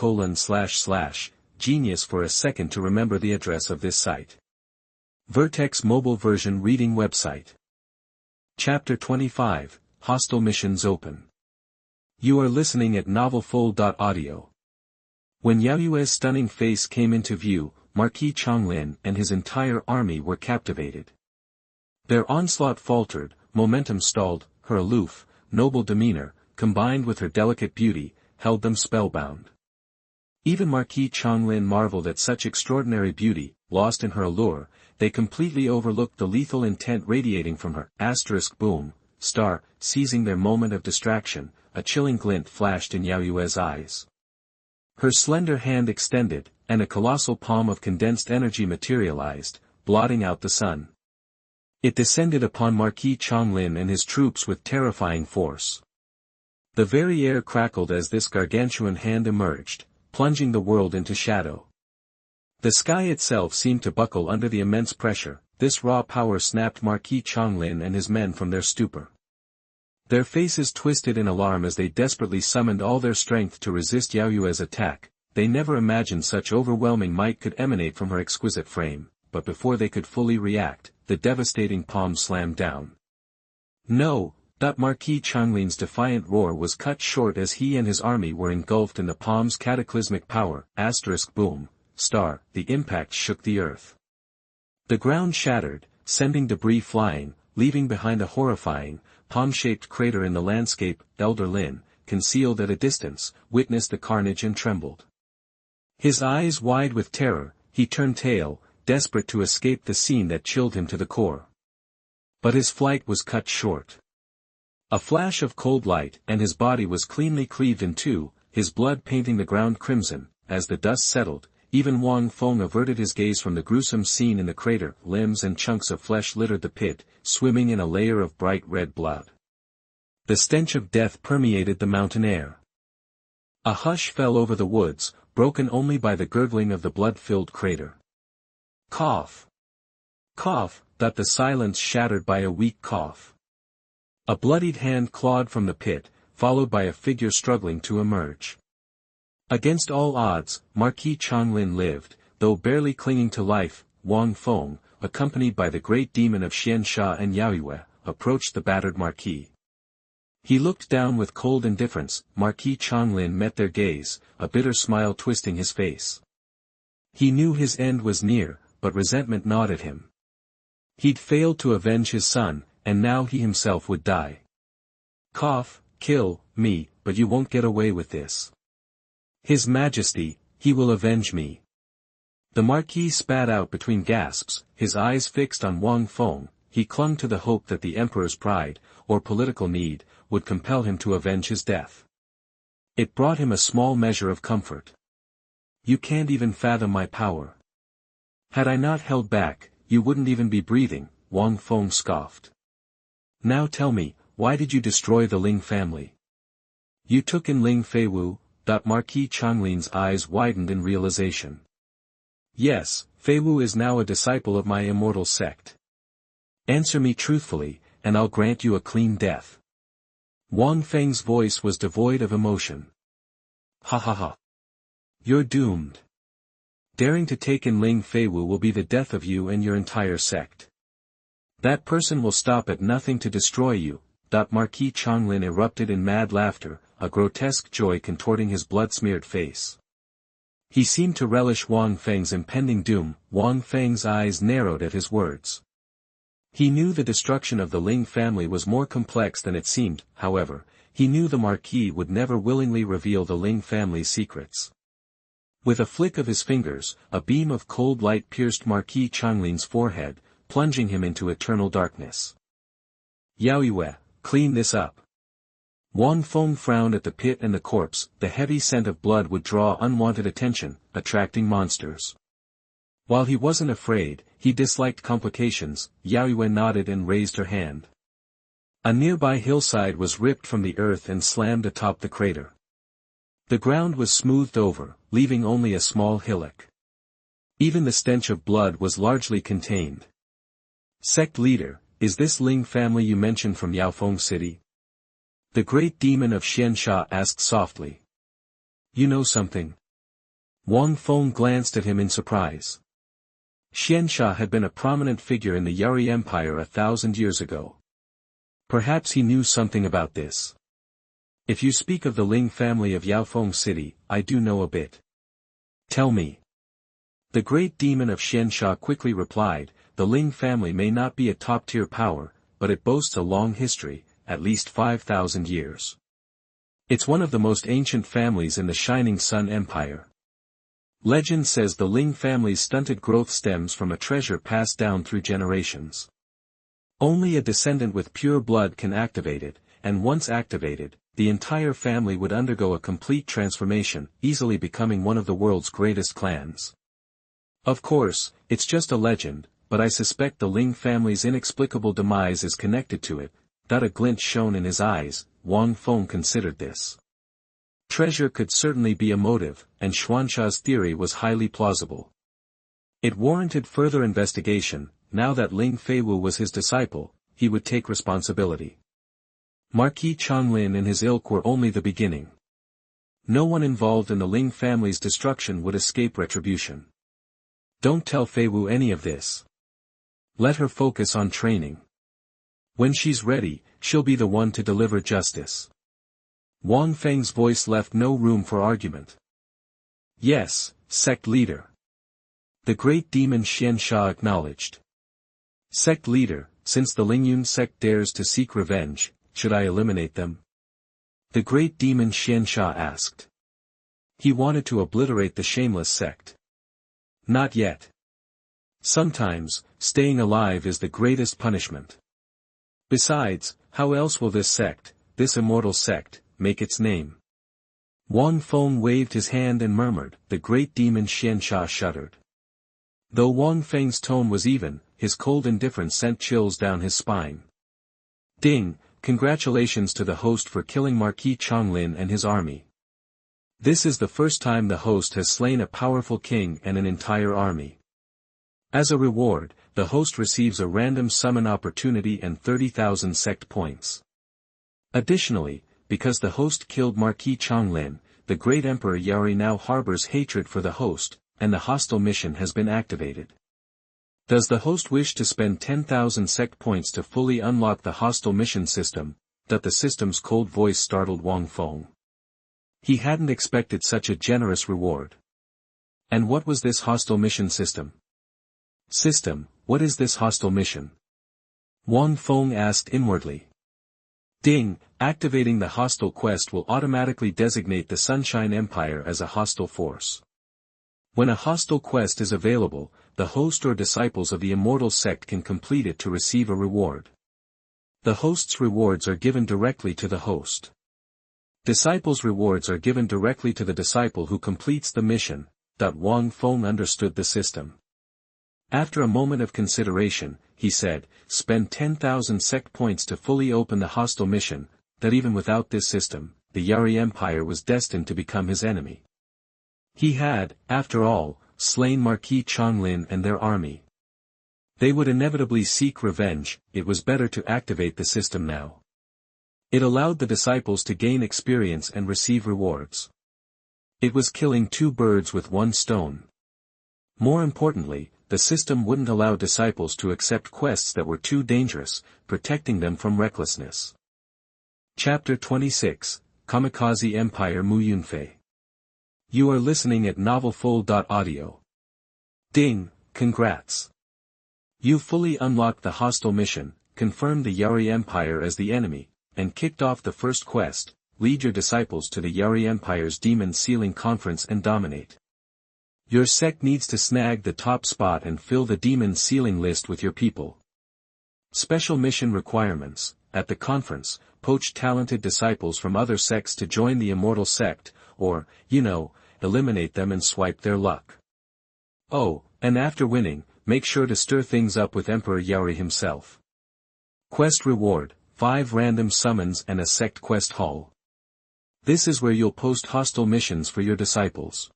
genius for a second to remember the address of this site. Vertex mobile version reading website. Chapter 25, Hostile Missions Open. You are listening at novelfull.audio. When Yaoyue's stunning face came into view, Marquis Changlin and his entire army were captivated. Their onslaught faltered, momentum stalled, her aloof, noble demeanor, combined with her delicate beauty, held them spellbound. Even Marquis Changlin marveled at such extraordinary beauty. Lost in her allure, they completely overlooked the lethal intent radiating from her. Boom, star, seizing their moment of distraction, a chilling glint flashed in Yaoyue's eyes. Her slender hand extended, and a colossal palm of condensed energy materialized, blotting out the sun. It descended upon Marquis Changlin and his troops with terrifying force. The very air crackled as this gargantuan hand emerged, plunging the world into shadow. The sky itself seemed to buckle under the immense pressure. This raw power snapped Marquis Changlin and his men from their stupor. Their faces twisted in alarm as they desperately summoned all their strength to resist Yaoyue's attack. They never imagined such overwhelming might could emanate from her exquisite frame, but before they could fully react, the devastating palm slammed down. No! Marquis Changlin's defiant roar was cut short as he and his army were engulfed in the palm's cataclysmic power. Boom, star, the impact shook the earth. The ground shattered, sending debris flying, leaving behind a horrifying, palm-shaped crater in the landscape. Elder Lin, concealed at a distance, witnessed the carnage and trembled. His eyes wide with terror, he turned tail, desperate to escape the scene that chilled him to the core. But his flight was cut short. A flash of cold light and his body was cleanly cleaved in two, his blood painting the ground crimson. As the dust settled, even Wang Feng averted his gaze from the gruesome scene in the crater. Limbs and chunks of flesh littered the pit, swimming in a layer of bright red blood. The stench of death permeated the mountain air. A hush fell over the woods, broken only by the gurgling of the blood-filled crater. Cough! Cough! The silence shattered by a weak cough. A bloodied hand clawed from the pit, followed by a figure struggling to emerge. Against all odds, Marquis Changlin lived, though barely clinging to life. Wang Feng, accompanied by the great demon of Xianxia and Yaoyue, approached the battered marquis. He looked down with cold indifference. Marquis Changlin met their gaze, a bitter smile twisting his face. He knew his end was near, but resentment gnawed at him. He'd failed to avenge his son, and now he himself would die. Cough, kill me, but you won't get away with this. His Majesty, he will avenge me. The Marquis spat out between gasps, his eyes fixed on Wang Feng. He clung to the hope that the Emperor's pride, or political need, would compel him to avenge his death. It brought him a small measure of comfort. You can't even fathom my power. Had I not held back, you wouldn't even be breathing, Wang Feng scoffed. Now tell me, why did you destroy the Ling family? You took in Ling Feiwu. Marquis Changlin's eyes widened in realization. Yes, Feiwu is now a disciple of my Immortal Sect. Answer me truthfully, and I'll grant you a clean death. Wang Feng's voice was devoid of emotion. Ha ha ha. You're doomed. Daring to take in Ling Feiwu will be the death of you and your entire sect. That person will stop at nothing to destroy you. Marquis Changlin erupted in mad laughter, a grotesque joy contorting his blood-smeared face. He seemed to relish Wang Feng's impending doom. Wang Feng's eyes narrowed at his words. He knew the destruction of the Ling family was more complex than it seemed. However, he knew the Marquis would never willingly reveal the Ling family's secrets. With a flick of his fingers, a beam of cold light pierced Marquis Changlin's forehead, plunging him into eternal darkness. Yaoyue, clean this up. Wang Feng frowned at the pit and the corpse. The heavy scent of blood would draw unwanted attention, attracting monsters. While he wasn't afraid, he disliked complications. Yaoyue nodded and raised her hand. A nearby hillside was ripped from the earth and slammed atop the crater. The ground was smoothed over, leaving only a small hillock. Even the stench of blood was largely contained. Sect leader, is this Ling family you mentioned from Yaofeng City? The great demon of Xiansha asked softly. You know something? Wang Feng glanced at him in surprise. Xiansha had been a prominent figure in the Yari Empire 1,000 years ago. Perhaps he knew something about this. If you speak of the Ling family of Yaofeng City, I do know a bit. Tell me. The great demon of Xiansha quickly replied, the Ling family may not be a top-tier power, but it boasts a long history, at least 5,000 years. It's one of the most ancient families in the Shining Sun Empire. Legend says the Ling family's stunted growth stems from a treasure passed down through generations. Only a descendant with pure blood can activate it, and once activated, the entire family would undergo a complete transformation, easily becoming one of the world's greatest clans. Of course, it's just a legend, but I suspect the Ling family's inexplicable demise is connected to it. A glint shone in his eyes. Wang Feng considered this. Treasure could certainly be a motive, and Xuansha's theory was highly plausible. It warranted further investigation. Now that Ling Feiwu was his disciple, he would take responsibility. Marquis Changlin and his ilk were only the beginning. No one involved in the Ling family's destruction would escape retribution. Don't tell Feiwu any of this. Let her focus on training. When she's ready, she'll be the one to deliver justice. Wang Feng's voice left no room for argument. Yes, sect leader. The great demon Xiansha acknowledged. Sect leader, since the Lingyun sect dares to seek revenge, should I eliminate them? The great demon Xiansha asked. He wanted to obliterate the shameless sect. Not yet. Sometimes, staying alive is the greatest punishment. Besides, how else will this sect, this immortal sect, make its name? Wang Feng waved his hand and murmured. The great demon Xiansha shuddered. Though Wang Feng's tone was even, his cold indifference sent chills down his spine. Ding, congratulations to the host for killing Marquis Changlin and his army. This is the first time the host has slain a powerful king and an entire army. As a reward, the host receives a random summon opportunity and 30,000 sect points. Additionally, because the host killed Marquis Changlin, the great Emperor Yari now harbors hatred for the host, and the hostile mission has been activated. Does the host wish to spend 10,000 sect points to fully unlock the hostile mission system? That the system's cold voice startled Wang Feng. He hadn't expected such a generous reward. And what was this hostile mission system? System, what is this hostile mission? Wang Feng asked inwardly. Ding, activating the hostile quest will automatically designate the Sunshine Empire as a hostile force. When a hostile quest is available, the host or disciples of the Immortal Sect can complete it to receive a reward. The host's rewards are given directly to the host. Disciples' rewards are given directly to the disciple who completes the mission. Wang Feng understood the system. After a moment of consideration, he said, spend 10,000 sect points to fully open the hostile mission. That even without this system, the Yari Empire was destined to become his enemy. He had, after all, slain Marquis Changlin and their army. They would inevitably seek revenge. It was better to activate the system now. It allowed the disciples to gain experience and receive rewards. It was killing two birds with one stone. More importantly, the system wouldn't allow disciples to accept quests that were too dangerous, protecting them from recklessness. Chapter 26, Kamikaze Empire Mu Yunfei. You are listening at novelfull.audio. Ding, congrats. You fully unlocked the hostile mission, confirmed the Yari Empire as the enemy, and kicked off the first quest, lead your disciples to the Yari Empire's Demon Sealing Conference and dominate. Your sect needs to snag the top spot and fill the Demon Sealing list with your people. Special mission requirements: at the conference, poach talented disciples from other sects to join the Immortal Sect, or, eliminate them and swipe their luck. Oh, and after winning, make sure to stir things up with Emperor Yari himself. Quest reward: 5 random summons and a sect quest hall. This is where you'll post hostile missions for your disciples.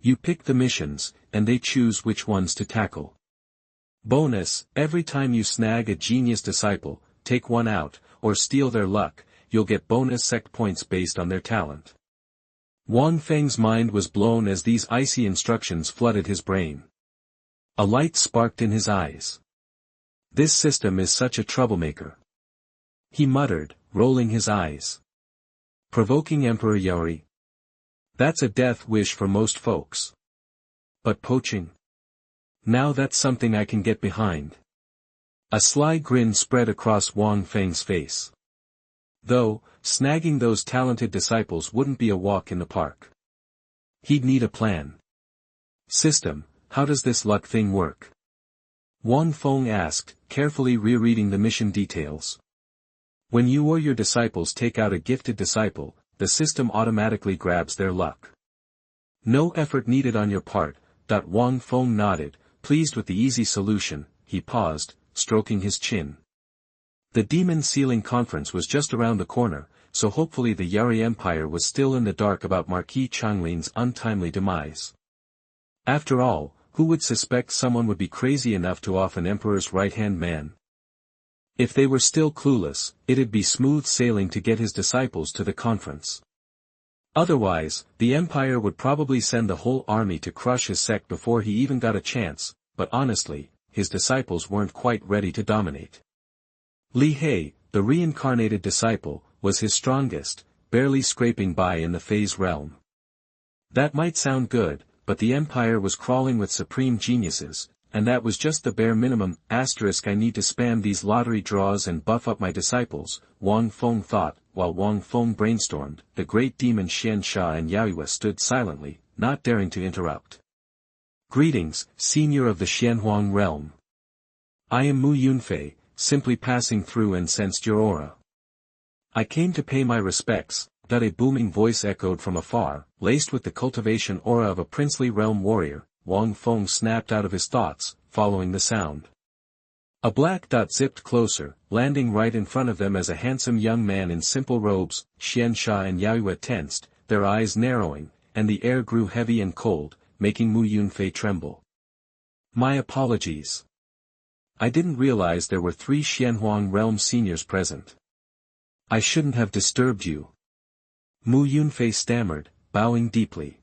You pick the missions, and they choose which ones to tackle. Bonus: every time you snag a genius disciple, take one out, or steal their luck, you'll get bonus sect points based on their talent. Wang Feng's mind was blown as these icy instructions flooded his brain. A light sparked in his eyes. This system is such a troublemaker. He muttered, rolling his eyes. Provoking Emperor Yari? That's a death wish for most folks. But poaching? Now that's something I can get behind. A sly grin spread across Wang Feng's face. Though, snagging those talented disciples wouldn't be a walk in the park. He'd need a plan. System: how does this luck thing work? Wang Feng asked, carefully rereading the mission details. When you or your disciples take out a gifted disciple, the system automatically grabs their luck. No effort needed on your part. Wang Feng nodded, pleased with the easy solution. He paused, stroking his chin. The Demon Sealing Conference was just around the corner, so hopefully the Yari Empire was still in the dark about Marquis Changlin's untimely demise. After all, who would suspect someone would be crazy enough to off an emperor's right-hand man? If they were still clueless, it'd be smooth sailing to get his disciples to the conference. Otherwise, the empire would probably send the whole army to crush his sect before he even got a chance, but honestly, his disciples weren't quite ready to dominate. Li He, the reincarnated disciple, was his strongest, barely scraping by in the phase realm. That might sound good, but the empire was crawling with supreme geniuses, and that was just the bare minimum. I need to spam these lottery draws and buff up my disciples, Wang Feng thought. While Wang Feng brainstormed, the great demon Xian Sha and Yaoyue stood silently, not daring to interrupt. Greetings, senior of the Xuanhuang realm. I am Mu Yunfei, simply passing through and sensed your aura. I came to pay my respects. A booming voice echoed from afar, laced with the cultivation aura of a princely realm warrior. Wang Feng snapped out of his thoughts, following the sound. A black dot zipped closer, landing right in front of them as a handsome young man in simple robes. Xian Sha and Yaoyue tensed, their eyes narrowing, and the air grew heavy and cold, making Mu Yunfei tremble. My apologies. I didn't realize there were 3 Xuanhuang realm seniors present. I shouldn't have disturbed you. Mu Yunfei stammered, bowing deeply.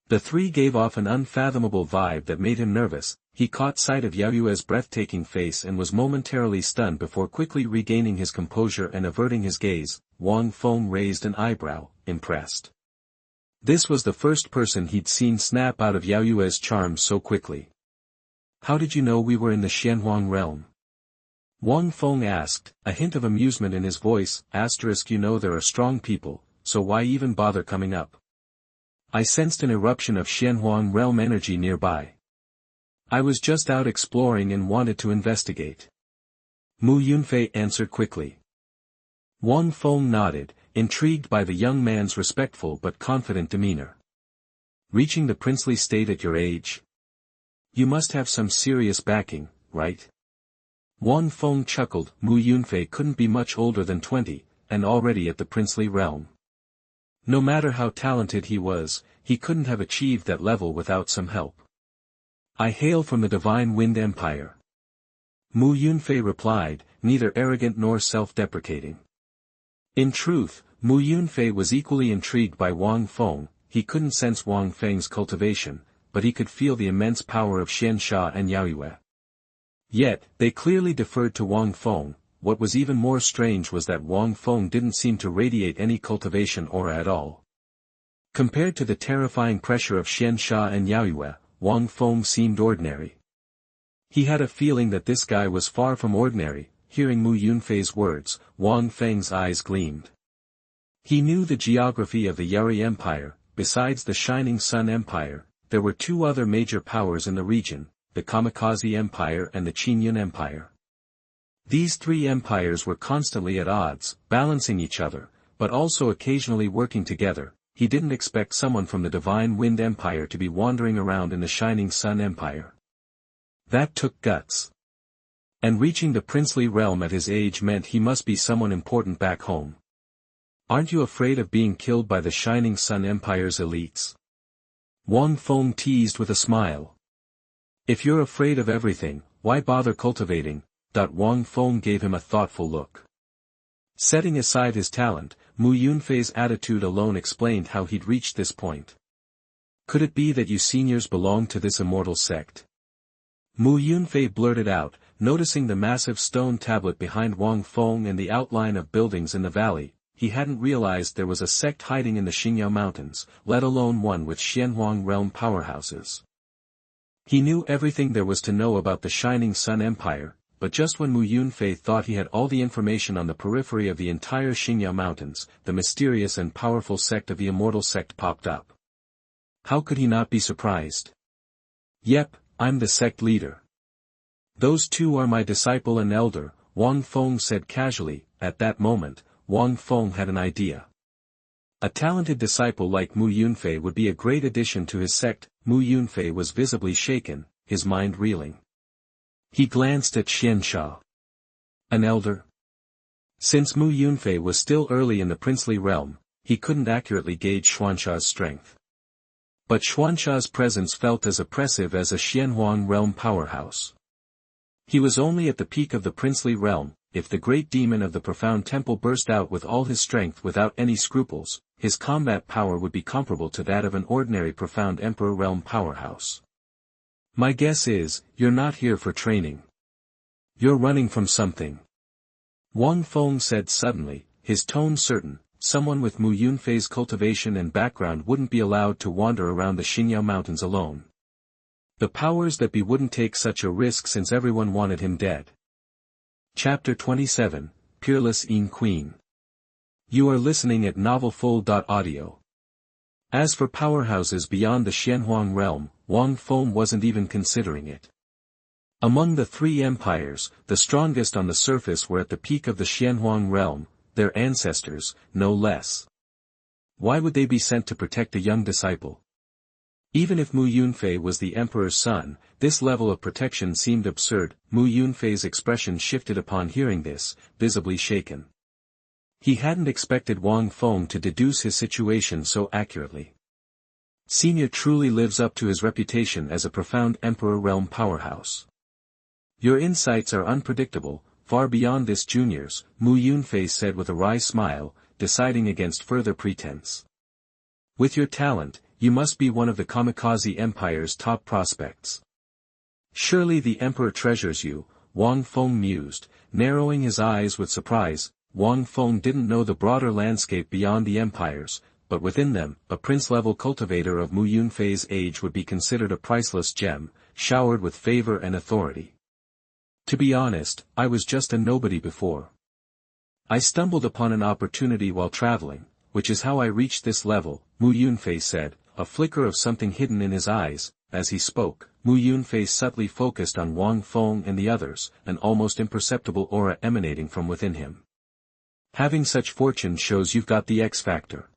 The 3 gave off an unfathomable vibe that made him nervous. He caught sight of Yaoyue's breathtaking face and was momentarily stunned before quickly regaining his composure and averting his gaze. Wang Feng raised an eyebrow, impressed. This was the first person he'd seen snap out of Yaoyue's charm so quickly. How did you know we were in the Xuanhuang realm? Wang Feng asked, a hint of amusement in his voice. There are strong people, so why even bother coming up? I sensed an eruption of Xuanhuang realm energy nearby. I was just out exploring and wanted to investigate. Mu Yunfei answered quickly. Wang Feng nodded, intrigued by the young man's respectful but confident demeanor. Reaching the princely state at your age? You must have some serious backing, right? Wang Feng chuckled. Mu Yunfei couldn't be much older than 20, and already at the princely realm. No matter how talented he was, he couldn't have achieved that level without some help. I hail from the Divine Wind Empire. Mu Yunfei replied, neither arrogant nor self-deprecating. In truth, Mu Yunfei was equally intrigued by Wang Feng. He couldn't sense Wang Feng's cultivation, but he could feel the immense power of Xian Sha and Yaoyue. Yet, they clearly deferred to Wang Feng, what was even more strange was that Wang Feng didn't seem to radiate any cultivation aura at all. Compared to the terrifying pressure of Xian Sha and Yaoyue, Wang Feng seemed ordinary. He had a feeling that this guy was far from ordinary. Hearing Mu Yunfei's words, Wang Feng's eyes gleamed. He knew the geography of the Yari Empire. Besides the Shining Sun Empire, there were two other major powers in the region, the Kamikaze Empire and the Qinyun Empire. These three empires were constantly at odds, balancing each other, but also occasionally working together. He didn't expect someone from the Divine Wind Empire to be wandering around in the Shining Sun Empire. That took guts. And reaching the princely realm at his age meant he must be someone important back home. Aren't you afraid of being killed by the Shining Sun Empire's elites? Wang Feng teased with a smile. If you're afraid of everything, why bother cultivating? Wang Feng gave him a thoughtful look. Setting aside his talent, Mu Yunfei's attitude alone explained how he'd reached this point. Could it be that you seniors belong to this immortal sect? Mu Yunfei blurted out, noticing the massive stone tablet behind Wang Feng and the outline of buildings in the valley. He hadn't realized there was a sect hiding in the Xingyao Mountains, let alone one with Xuanhuang realm powerhouses. He knew everything there was to know about the Shining Sun Empire, but just when Mu Yunfei thought he had all the information on the periphery of the entire Xingyao Mountains, the mysterious and powerful sect of the Immortal Sect popped up. How could he not be surprised? Yep, I'm the sect leader. Those two are my disciple and elder, Wang Feng said casually. At that moment, Wang Feng had an idea. A talented disciple like Mu Yunfei would be a great addition to his sect. Mu Yunfei was visibly shaken, his mind reeling. He glanced at Xian Sha. An elder? Since Mu Yunfei was still early in the princely realm, he couldn't accurately gauge Xuansha's strength. But Xuansha's presence felt as oppressive as a Xuanhuang realm powerhouse. He was only at the peak of the princely realm. If the great demon of the profound temple burst out with all his strength without any scruples, his combat power would be comparable to that of an ordinary profound emperor realm powerhouse. My guess is, you're not here for training. You're running from something. Wang Feng said suddenly, his tone certain. Someone with Mu Yunfei's cultivation and background wouldn't be allowed to wander around the Xingyao Mountains alone. The powers that be wouldn't take such a risk since everyone wanted him dead. Chapter 27, Peerless in Queen. You are listening at novelfull.audio. As for powerhouses beyond the Xuanhuang realm, Wang Feng wasn't even considering it. Among the three empires, the strongest on the surface were at the peak of the Xuanhuang realm, their ancestors, no less. Why would they be sent to protect a young disciple? Even if Mu Yunfei was the emperor's son, this level of protection seemed absurd. Mu Yunfei's expression shifted upon hearing this, visibly shaken. He hadn't expected Wang Feng to deduce his situation so accurately. Senior truly lives up to his reputation as a profound emperor realm powerhouse. Your insights are unpredictable, far beyond this junior's, Mu Yunfei said with a wry smile, deciding against further pretense. With your talent, you must be one of the Kamikaze Empire's top prospects. Surely the Emperor treasures you, Wang Feng mused, narrowing his eyes with surprise. Wang Feng didn't know the broader landscape beyond the empires, but within them, a prince-level cultivator of Mu Yunfei's age would be considered a priceless gem, showered with favor and authority. To be honest, I was just a nobody before. I stumbled upon an opportunity while traveling, which is how I reached this level, Mu Yunfei said, a flicker of something hidden in his eyes. As he spoke, Mu Yunfei subtly focused on Wang Feng and the others, an almost imperceptible aura emanating from within him. Having such fortune shows you've got the X factor.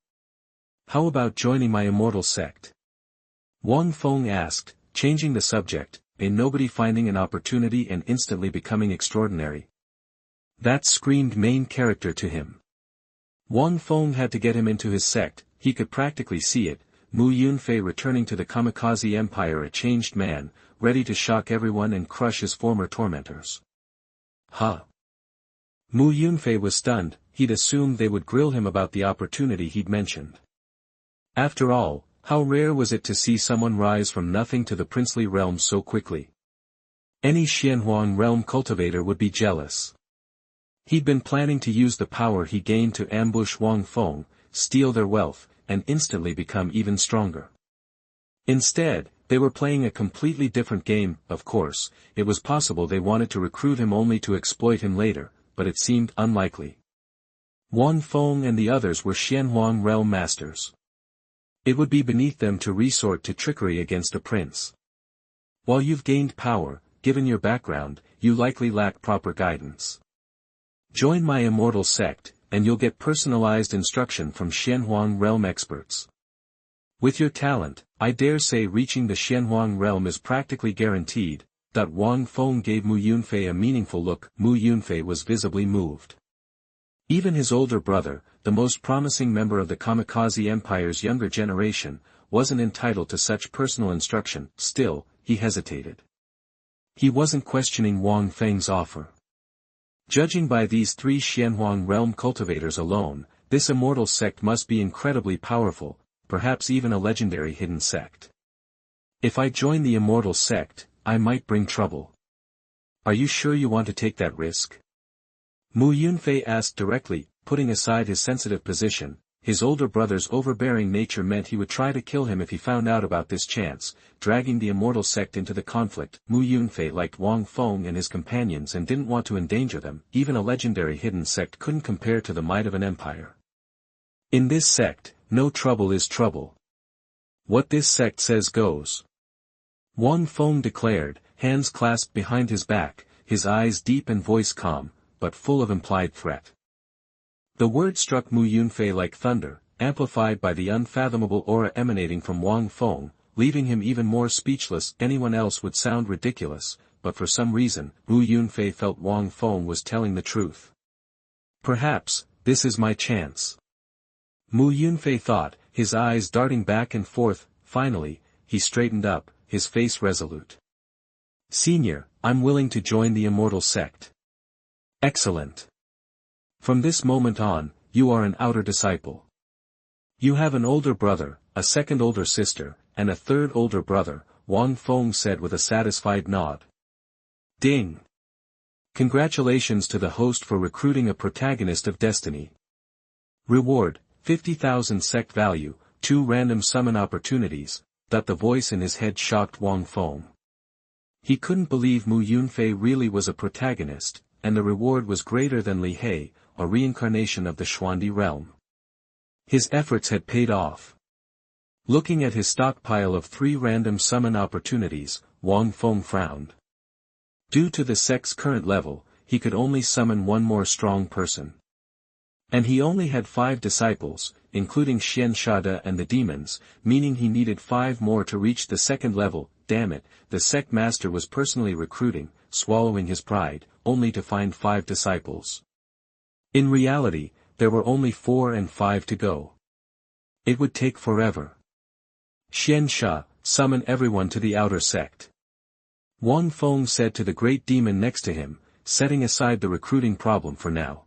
How about joining my Immortal Sect? Wang Feng asked, changing the subject, a nobody finding an opportunity and instantly becoming extraordinary. That screamed main character to him. Wang Feng had to get him into his sect. He could practically see it, Mu Yunfei returning to the Kamikaze Empire a changed man, ready to shock everyone and crush his former tormentors. Huh? Mu Yunfei was stunned. He'd assumed they would grill him about the opportunity he'd mentioned. After all, how rare was it to see someone rise from nothing to the princely realm so quickly? Any Xuanhuang realm cultivator would be jealous. He'd been planning to use the power he gained to ambush Wang Feng, steal their wealth, and instantly become even stronger. Instead, they were playing a completely different game. Of course, it was possible they wanted to recruit him only to exploit him later, but it seemed unlikely. Wang Feng and the others were Xuanhuang realm masters. It would be beneath them to resort to trickery against a prince. While you've gained power, given your background, you likely lack proper guidance. Join my Immortal Sect, and you'll get personalized instruction from Xuanhuang realm experts. With your talent, I dare say reaching the Xuanhuang realm is practically guaranteed. Wang Feng gave Mu Yunfei a meaningful look. Mu Yunfei was visibly moved. Even his older brother, the most promising member of the Kamikaze Empire's younger generation, wasn't entitled to such personal instruction. Still, he hesitated. He wasn't questioning Wang Feng's offer. Judging by these three Xuanhuang realm cultivators alone, this Immortal Sect must be incredibly powerful, perhaps even a legendary hidden sect. If I join the Immortal Sect, I might bring trouble. Are you sure you want to take that risk? Mu Yunfei asked directly, putting aside his sensitive position. His older brother's overbearing nature meant he would try to kill him if he found out about this chance, dragging the Immortal Sect into the conflict. Mu Yunfei liked Wang Feng and his companions and didn't want to endanger them. Even a legendary hidden sect couldn't compare to the might of an empire. In this sect, no trouble is trouble. What this sect says goes. Wang Feng declared, hands clasped behind his back, his eyes deep and voice calm, but full of implied threat. The word struck Mu Yunfei like thunder, amplified by the unfathomable aura emanating from Wang Feng, leaving him even more speechless. Anyone else would sound ridiculous, but for some reason, Mu Yunfei felt Wang Feng was telling the truth. Perhaps, this is my chance. Mu Yunfei thought, his eyes darting back and forth. Finally, he straightened up, his face resolute. Senior, I'm willing to join the Immortal Sect. Excellent. From this moment on, you are an outer disciple. You have an older brother, a second older sister, and a third older brother, Wang Feng said with a satisfied nod. Ding! Congratulations to the host for recruiting a protagonist of destiny. Reward, 50,000 sect value, 2 random summon opportunities. The voice in his head shocked Wang Feng. He couldn't believe Mu Yunfei really was a protagonist, and the reward was greater than Li He, a reincarnation of the Xuandi realm. His efforts had paid off. Looking at his stockpile of 3 random summon opportunities, Wang Feng frowned. Due to the sect's current level, he could only summon one more strong person. And he only had 5 disciples, including Shen Shada and the demons, meaning he needed 5 more to reach the second level. Damn it, the sect master was personally recruiting, swallowing his pride, only to find 5 disciples. In reality, there were only 4 and 5 to go. It would take forever. Shen Sha, summon everyone to the outer sect. Wang Feng said to the great demon next to him, setting aside the recruiting problem for now.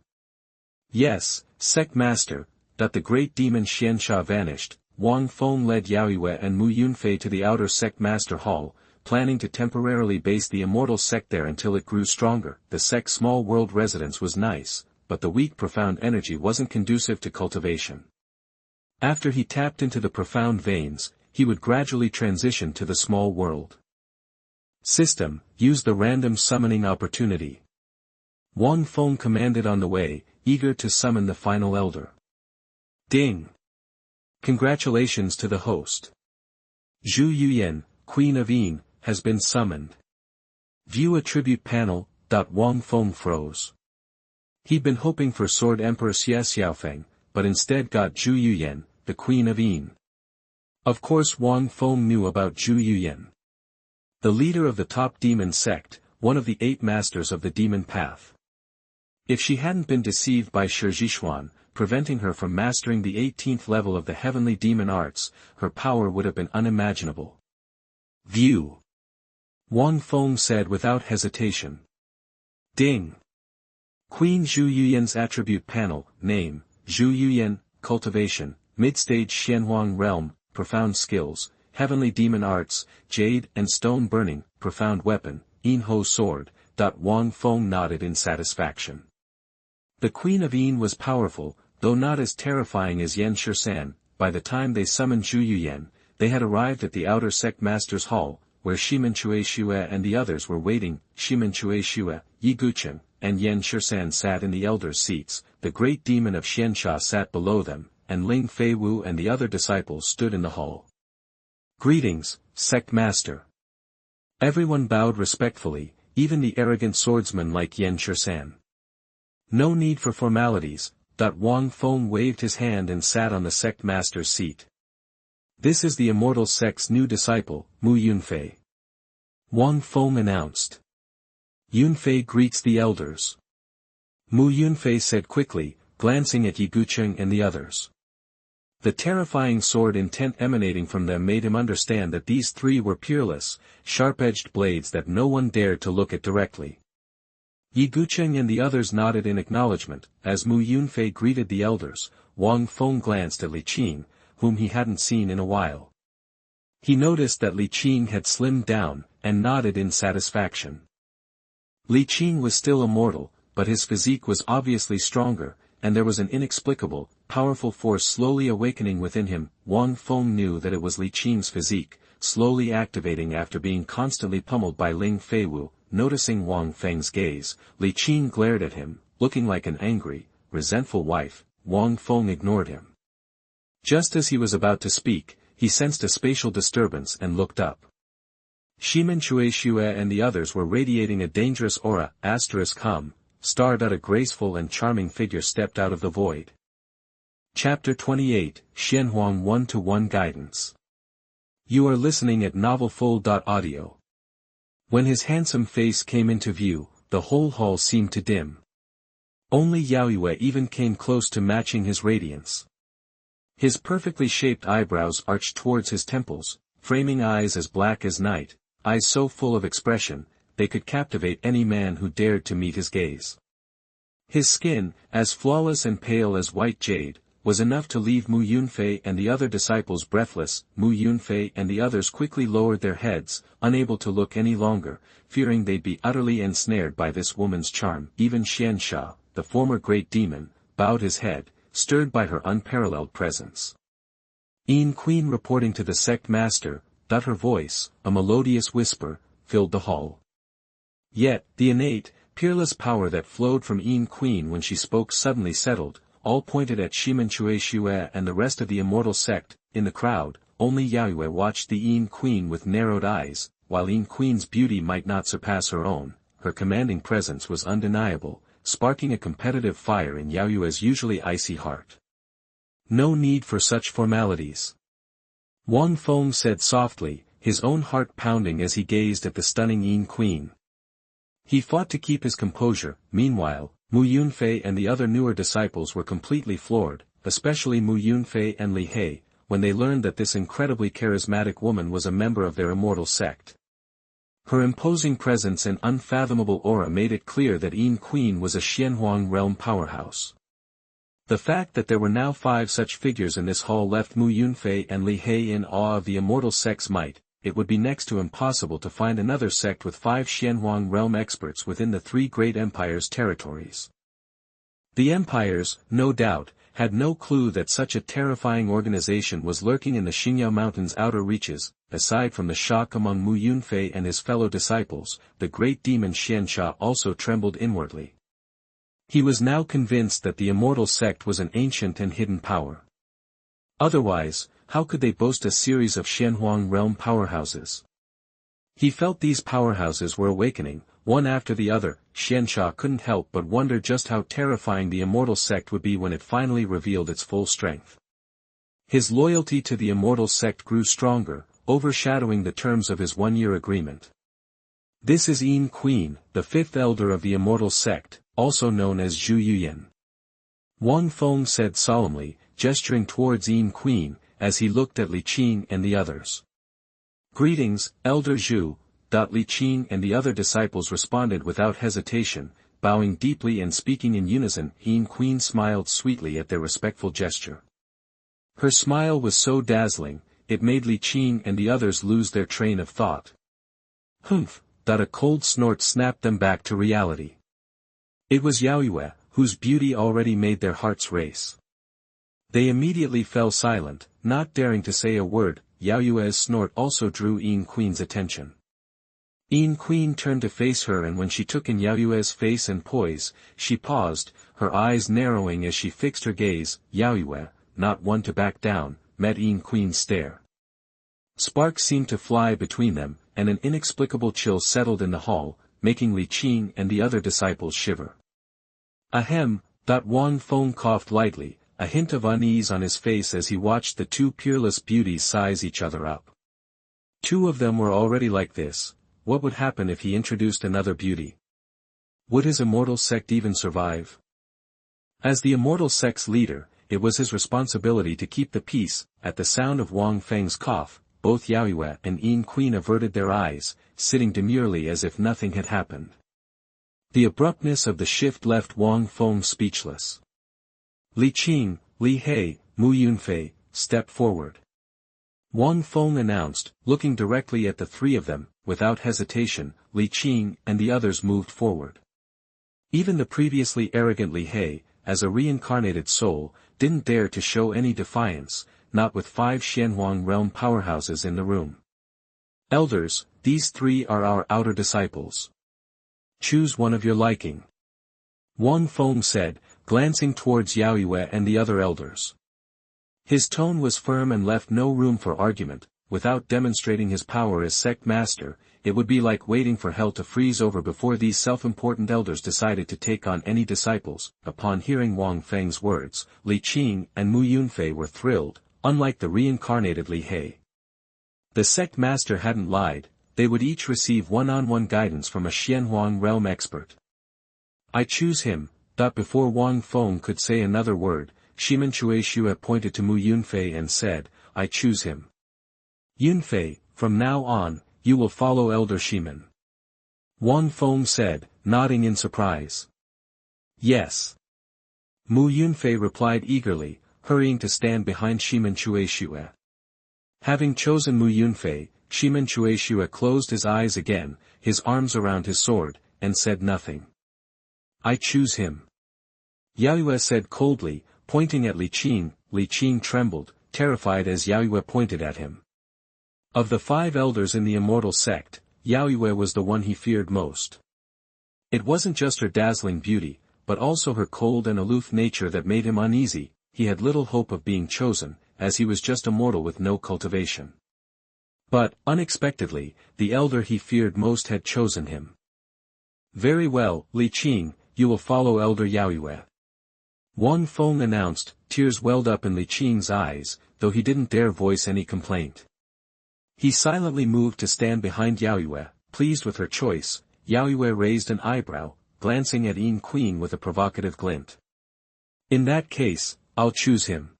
Yes, sect master. The great demon Shen Sha vanished. Wang Feng led Yaoyue and Mu Yunfei to the outer sect master hall, planning to temporarily base the Immortal Sect there until it grew stronger. The sect's small world residence was nice, but the weak profound energy wasn't conducive to cultivation. After he tapped into the profound veins, he would gradually transition to the small world. System, use the random summoning opportunity. Wang Feng commanded on the way, eager to summon the final elder. Ding! Congratulations to the host. Zhu Yuyan, Queen of Yin, has been summoned. View attribute panel. Wang Feng froze. He'd been hoping for Sword Empress Xiaofeng, but instead got Zhu Yuyan, the Queen of Yin. Of course Wang Feng knew about Zhu Yuyan. The leader of the top demon sect, one of the 8 masters of the demon path. If she hadn't been deceived by Xuanhuan, preventing her from mastering the 18th level of the heavenly demon arts, her power would have been unimaginable. View. Wang Feng said without hesitation. Ding. Queen Zhu Yuyan's attribute panel. Name, Zhu Yuyan. Cultivation, mid-stage Xuanhuang realm. Profound skills, heavenly demon arts, jade and stone burning. Profound weapon, Yin Ho sword. Wang Feng nodded in satisfaction. The Queen of Yin was powerful, though not as terrifying as Yan Shisan. By the time they summoned Zhu Yuyan, they had arrived at the outer sect master's hall, where Shimenchueshue and the others were waiting. Shimenchueshue, Yi Gucheng, and Yan Shisan sat in the elders' seats, the great demon of Xiansha sat below them, and Ling Feiwu and the other disciples stood in the hall. Greetings, sect master. Everyone bowed respectfully, even the arrogant swordsman like Yan Shisan. No need for formalities. Wang Feng waved his hand and sat on the sect master's seat. This is the Immortal Sect's new disciple, Mu Yunfei. Wang Feng announced. Yunfei greets the elders. Mu Yunfei said quickly, glancing at Yi Gucheng and the others. The terrifying sword intent emanating from them made him understand that these three were peerless, sharp-edged blades that no one dared to look at directly. Yi Gucheng and the others nodded in acknowledgement. As Mu Yunfei greeted the elders, Wang Feng glanced at Li Qing, whom he hadn't seen in a while. He noticed that Li Qing had slimmed down, and nodded in satisfaction. Li Qing was still immortal, but his physique was obviously stronger, and there was an inexplicable, powerful force slowly awakening within him. Wang Feng knew that it was Li Qing's physique, slowly activating after being constantly pummeled by Ling Feiwu. Noticing Wang Feng's gaze, Li Qing glared at him, looking like an angry, resentful wife. Wang Feng ignored him. Just as he was about to speak, he sensed a spatial disturbance and looked up. Shimenchueshue and the others were radiating a dangerous aura. Hum, starred out a graceful and charming figure stepped out of the void. Chapter 28, Xuanhuang 1-to-1 Guidance. You are listening at novelfull.audio. When his handsome face came into view, the whole hall seemed to dim. Only Yaoyue even came close to matching his radiance. His perfectly shaped eyebrows arched towards his temples, framing eyes as black as night, eyes so full of expression, they could captivate any man who dared to meet his gaze. His skin, as flawless and pale as white jade, was enough to leave Mu Yunfei and the other disciples breathless. Mu Yunfei and the others quickly lowered their heads, unable to look any longer, fearing they'd be utterly ensnared by this woman's charm. Even Xiansha, the former great demon, bowed his head, stirred by her unparalleled presence. Yin Queen reporting to the sect master, her voice, a melodious whisper, filled the hall. Yet, the innate, peerless power that flowed from Yin Queen when she spoke suddenly settled. All pointed at Shimenchueshue and the rest of the Immortal Sect. In the crowd, only Yaoyue watched the Yin Queen with narrowed eyes. While Yin Queen's beauty might not surpass her own, her commanding presence was undeniable, sparking a competitive fire in Yaoyue's usually icy heart. No need for such formalities. Wang Feng said softly, his own heart pounding as he gazed at the stunning Yin Queen. He fought to keep his composure. Meanwhile, Mu Yunfei and the other newer disciples were completely floored, especially Mu Yunfei and Li He, when they learned that this incredibly charismatic woman was a member of their Immortal Sect. Her imposing presence and unfathomable aura made it clear that Yin Queen was a Xuanhuang realm powerhouse. The fact that there were now 5 such figures in this hall left Mu Yunfei and Li He in awe of the Immortal Sect's might. It would be next to impossible to find another sect with 5 Xuanhuang realm experts within the 3 great empires' territories. The empires, no doubt, had no clue that such a terrifying organization was lurking in the Xingyao Mountains' outer reaches. Aside from the shock among Mu Yunfei and his fellow disciples, the great demon Xiansha also trembled inwardly. He was now convinced that the Immortal Sect was an ancient and hidden power. Otherwise, how could they boast a series of Xuanhuang realm powerhouses? He felt these powerhouses were awakening, one after the other. Xiansha couldn't help but wonder just how terrifying the Immortal Sect would be when it finally revealed its full strength. His loyalty to the Immortal Sect grew stronger, overshadowing the terms of his 1-year agreement. This is Yin Queen, the 5th elder of the Immortal Sect, also known as Zhu Yuyan. Wang Feng said solemnly, gesturing towards Yin Queen, as he looked at Li Qing and the others. Greetings, Elder Zhu. Li Qing and the other disciples responded without hesitation, bowing deeply and speaking in unison. Yin Queen smiled sweetly at their respectful gesture. Her smile was so dazzling, it made Li Qing and the others lose their train of thought. Humph! A cold snort snapped them back to reality. It was Yaoyue, whose beauty already made their hearts race. They immediately fell silent, not daring to say a word. Yao Yue's snort also drew Yin Queen's attention. Yin Queen turned to face her, and when she took in Yao Yue's face and poise, she paused, her eyes narrowing as she fixed her gaze. Yao Yue, not one to back down, met Yin Queen's stare. Sparks seemed to fly between them, and an inexplicable chill settled in the hall, making Licheng and the other disciples shiver. Ahem, Wang Feng coughed lightly, a hint of unease on his face as he watched the two peerless beauties size each other up. Two of them were already like this. What would happen if he introduced another beauty? Would his Immortal Sect even survive? As the Immortal Sect's leader, it was his responsibility to keep the peace. At the sound of Wang Feng's cough, both Yao Yue and Yin Queen averted their eyes, sitting demurely as if nothing had happened. The abruptness of the shift left Wang Feng speechless. Licheng, Li He, Mu Yunfei, step forward. Wang Feng announced, looking directly at the three of them. Without hesitation, Licheng and the others moved forward. Even the previously arrogant Li He, as a reincarnated soul, didn't dare to show any defiance, not with 5 Xuanhuang realm powerhouses in the room. Elders, these three are our outer disciples. Choose one of your liking. Wang Feng said, glancing towards Yao Yue and the other elders. His tone was firm and left no room for argument. Without demonstrating his power as sect master, it would be like waiting for hell to freeze over before these self-important elders decided to take on any disciples. Upon hearing Wang Feng's words, Licheng and Mu Yunfei were thrilled, unlike the reincarnated Li He. The sect master hadn't lied, they would each receive one-on-one guidance from a Xuanhuang realm expert. I choose him. Before Wang Feng could say another word, Shimen Chueshue pointed to Mu Yunfei and said, I choose him. Yunfei, from now on, you will follow Elder Shimen. Wang Feng said, nodding in surprise. Yes. Mu Yunfei replied eagerly, hurrying to stand behind Shimen Chueshue. Having chosen Mu Yunfei, Shimen Chueshue closed his eyes again, his arms around his sword, and said nothing. I choose him. Yao Yue said coldly, pointing at Licheng. Licheng trembled, terrified as Yao Yue pointed at him. Of the 5 elders in the Immortal Sect, Yao Yue was the one he feared most. It wasn't just her dazzling beauty, but also her cold and aloof nature that made him uneasy. He had little hope of being chosen, as he was just a mortal with no cultivation. But, unexpectedly, the elder he feared most had chosen him. Very well, Licheng, you will follow Elder Yao Yue. Wang Feng announced. Tears welled up in Licheng's eyes, though he didn't dare voice any complaint. He silently moved to stand behind Yao Yue, pleased with her choice. Yao Yue raised an eyebrow, glancing at Yin Queen with a provocative glint. In that case, I'll choose him.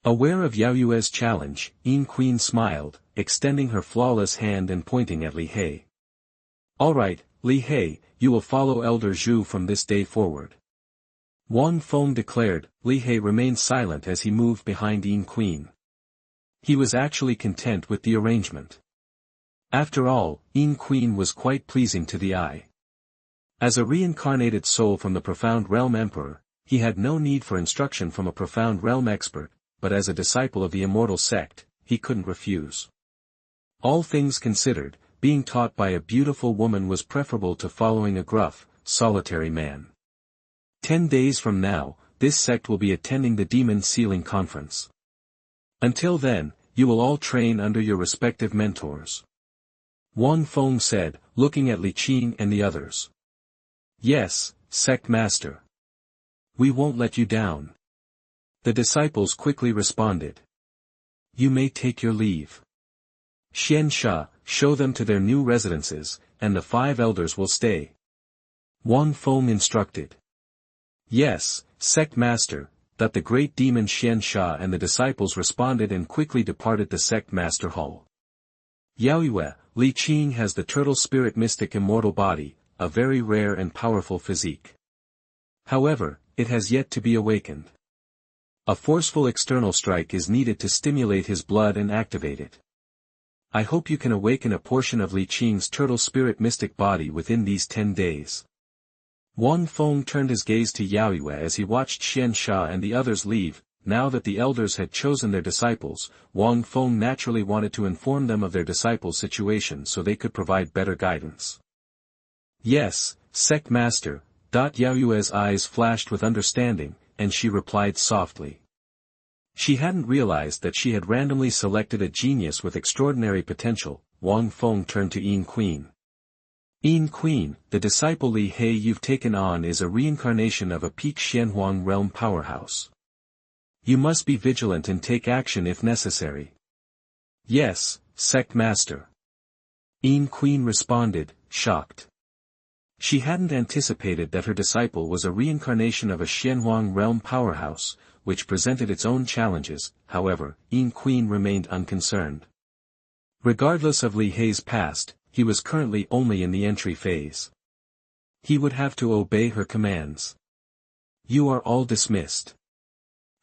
Aware of Yao Yue's challenge, Yin Queen smiled, extending her flawless hand and pointing at Li He. All right, Li He, you will follow Elder Zhu from this day forward. Wang Feng declared. Li He remained silent as he moved behind Yin Queen. He was actually content with the arrangement. After all, Yin Queen was quite pleasing to the eye. As a reincarnated soul from the Profound Realm Emperor, he had no need for instruction from a Profound Realm expert, but as a disciple of the Immortal Sect, he couldn't refuse. All things considered, being taught by a beautiful woman was preferable to following a gruff, solitary man. 10 days from now, this sect will be attending the Demon Sealing Conference. Until then, you will all train under your respective mentors. Wang Feng said, looking at Licheng and the others. Yes, Sect Master. We won't let you down. The disciples quickly responded. You may take your leave. Xiansha, show them to their new residences, and the 5 elders will stay. Wang Feng instructed. Yes, Sect Master. That the great demon Xiansha and the disciples responded and quickly departed the Sect Master Hall. Yao Yue, Licheng has the turtle spirit mystic immortal body, a very rare and powerful physique. However, it has yet to be awakened. A forceful external strike is needed to stimulate his blood and activate it. I hope you can awaken a portion of Licheng's turtle spirit mystic body within these 10 days. Wang Feng turned his gaze to Yaoyue as he watched Xian Sha and the others leave. Now that the elders had chosen their disciples, Wang Feng naturally wanted to inform them of their disciples' situation so they could provide better guidance. Yes, Sect Master. Yaoyue's eyes flashed with understanding, and she replied softly. She hadn't realized that she had randomly selected a genius with extraordinary potential. Wang Feng turned to Yin Queen. Yin Queen, the disciple Li He you've taken on is a reincarnation of a peak Xuanhuang realm powerhouse. You must be vigilant and take action if necessary. Yes, Sect Master. Yin Queen responded, shocked. She hadn't anticipated that her disciple was a reincarnation of a Xuanhuang realm powerhouse, which presented its own challenges. However, Yin Queen remained unconcerned. Regardless of Li Hei's past, he was currently only in the entry phase. He would have to obey her commands. You are all dismissed.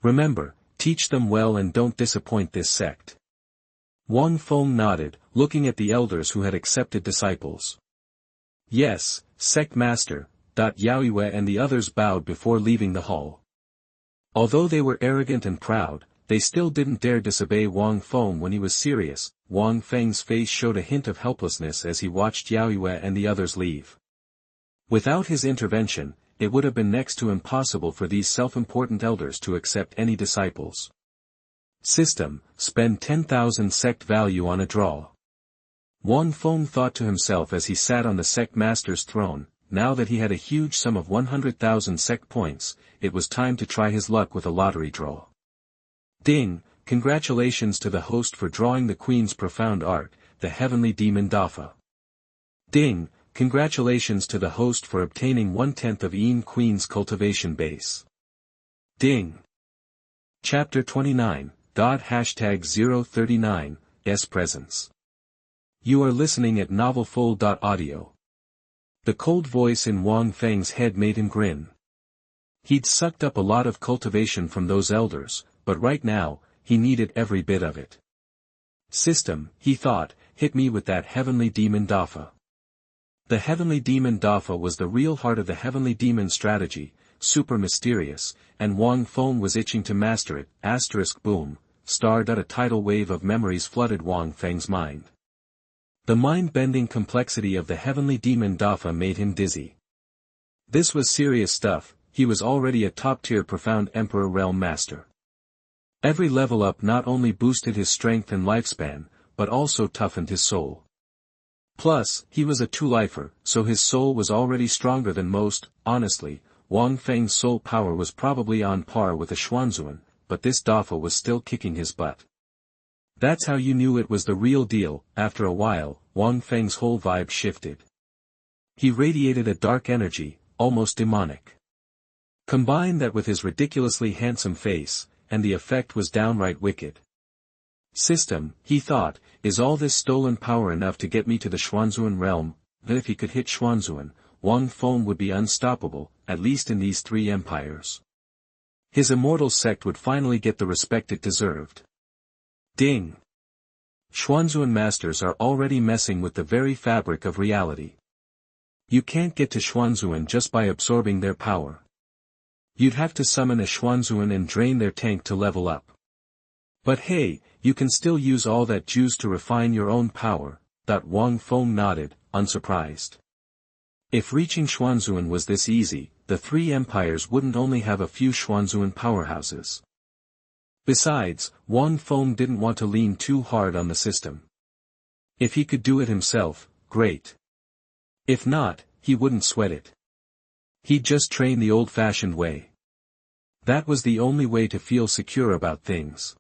Remember, teach them well and don't disappoint this sect. Wang Feng nodded, looking at the elders who had accepted disciples. Yes, Sect Master. Yaoyue and the others bowed before leaving the hall. Although they were arrogant and proud, they still didn't dare disobey Wang Feng when he was serious. Wang Feng's face showed a hint of helplessness as he watched Yaoyue and the others leave. Without his intervention, it would have been next to impossible for these self-important elders to accept any disciples. System, spend 10,000 sect value on a draw. Wang Feng thought to himself as he sat on the sect master's throne. Now that he had a huge sum of 100,000 sect points, it was time to try his luck with a lottery draw. Ding, congratulations to the host for drawing the Queen's profound art, the Heavenly Demon Dafa. Ding, congratulations to the host for obtaining 1/10 of Yin Queen's cultivation base. Ding. Chapter 29, #039, S Presence. You are listening at novelfull.audio. The cold voice in Wang Feng's head made him grin. He'd sucked up a lot of cultivation from those elders, but right now, he needed every bit of it. System, he thought, hit me with that Heavenly Demon Dafa. The Heavenly Demon Dafa was the real heart of the Heavenly Demon strategy, super mysterious, and Wang Feng was itching to master it. Boom, a tidal wave of memories flooded Wang Feng's mind. The mind-bending complexity of the Heavenly Demon Dafa made him dizzy. This was serious stuff. He was already a top-tier profound Emperor Realm Master. Every level up not only boosted his strength and lifespan, but also toughened his soul. Plus, he was a two-lifer, so his soul was already stronger than most. Honestly, Wang Feng's soul power was probably on par with a Xuanhuan, but this Dafa was still kicking his butt. That's how you knew it was the real deal. After a while, Wang Feng's whole vibe shifted. He radiated a dark energy, almost demonic. Combine that with his ridiculously handsome face, and the effect was downright wicked. System, he thought, is all this stolen power enough to get me to the Xuanhuan realm? That if he could hit Xuanhuan, Wang Feng would be unstoppable, at least in these three empires. His Immortal Sect would finally get the respect it deserved. Ding! Xuanhuan masters are already messing with the very fabric of reality. You can't get to Xuanhuan just by absorbing their power. You'd have to summon a Xuanhuan and drain their tank to level up. But hey, you can still use all that juice to refine your own power. Wang Feng nodded, unsurprised. If reaching Xuanhuan was this easy, the three empires wouldn't only have a few Xuanhuan powerhouses. Besides, Wang Feng didn't want to lean too hard on the system. If he could do it himself, great. If not, he wouldn't sweat it. He'd just train the old-fashioned way. That was the only way to feel secure about things.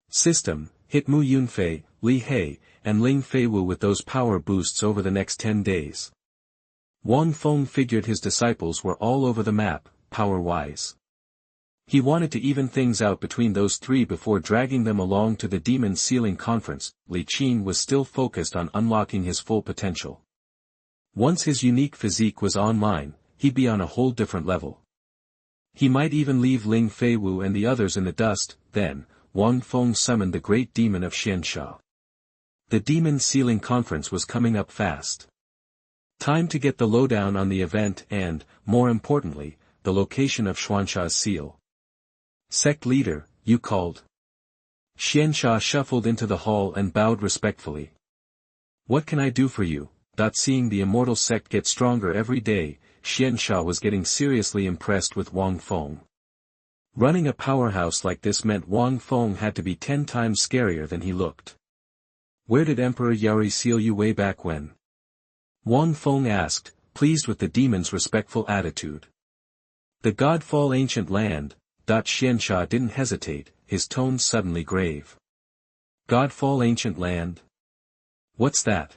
System, hit Mu Yunfei, Li He, and Ling Feiwu with those power boosts over the next 10 days. Wang Feng figured his disciples were all over the map, power-wise. He wanted to even things out between those three before dragging them along to the Demon Sealing Conference. Lincheng was still focused on unlocking his full potential. Once his unique physique was online, he'd be on a whole different level. He might even leave Ling Feiwu and the others in the dust. Then, Wang Feng summoned the great demon of Xiansha. The Demon Sealing Conference was coming up fast. Time to get the lowdown on the event and, more importantly, the location of Xuanhuan's seal. Sect leader, you called. Xianxia shuffled into the hall and bowed respectfully. What can I do for you? Seeing the Immortal Sect get stronger every day, Xianxia was getting seriously impressed with Wang Feng. Running a powerhouse like this meant Wang Feng had to be 10 times scarier than he looked. Where did Emperor Yari seal you way back when? Wang Feng asked, pleased with the demon's respectful attitude. The Godfall ancient land. Xianxia didn't hesitate, his tone suddenly grave. Godfall ancient land? What's that?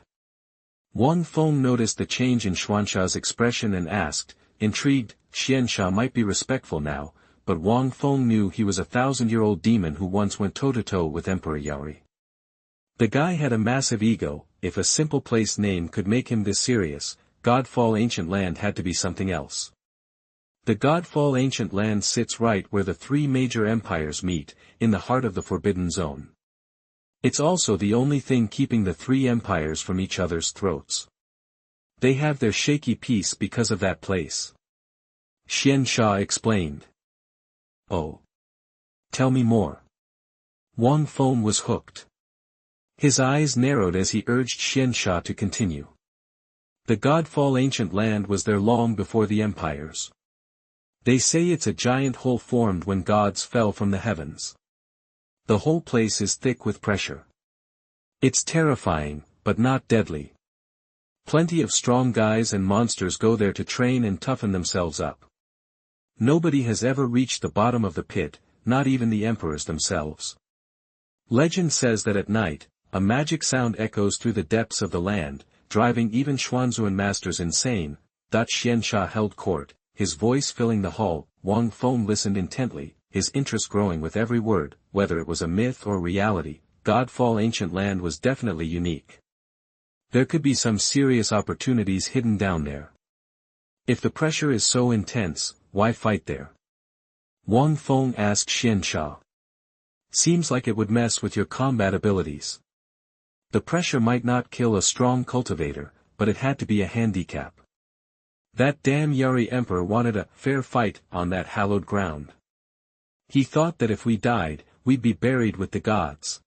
Wang Feng noticed the change in Xuanhuan's expression and asked, intrigued. Xianxia might be respectful now, but Wang Feng knew he was a 1,000-year-old demon who once went toe-to-toe with Emperor Yari. The guy had a massive ego. If a simple place name could make him this serious, Godfall ancient land had to be something else. The Godfall ancient land sits right where the 3 major empires meet, in the heart of the Forbidden Zone. It's also the only thing keeping the 3 empires from each other's throats. They have their shaky peace because of that place. Xianxia explained. Oh. Tell me more. Wang Feng was hooked. His eyes narrowed as he urged Xianxia to continue. The Godfall ancient land was there long before the empires. They say it's a giant hole formed when gods fell from the heavens. The whole place is thick with pressure. It's terrifying, but not deadly. Plenty of strong guys and monsters go there to train and toughen themselves up. Nobody has ever reached the bottom of the pit, not even the emperors themselves. Legend says that at night, a magic sound echoes through the depths of the land, driving even Xuanhuan masters insane. Xianxia held court, his voice filling the hall. Wang Feng listened intently, his interest growing with every word. Whether it was a myth or reality, Godfall ancient land was definitely unique. There could be some serious opportunities hidden down there. If the pressure is so intense, why fight there? Wang Feng asked Xianxia. Seems like it would mess with your combat abilities. The pressure might not kill a strong cultivator, but it had to be a handicap. That damn Yari Emperor wanted a fair fight on that hallowed ground. He thought that if we died, we'd be buried with the gods.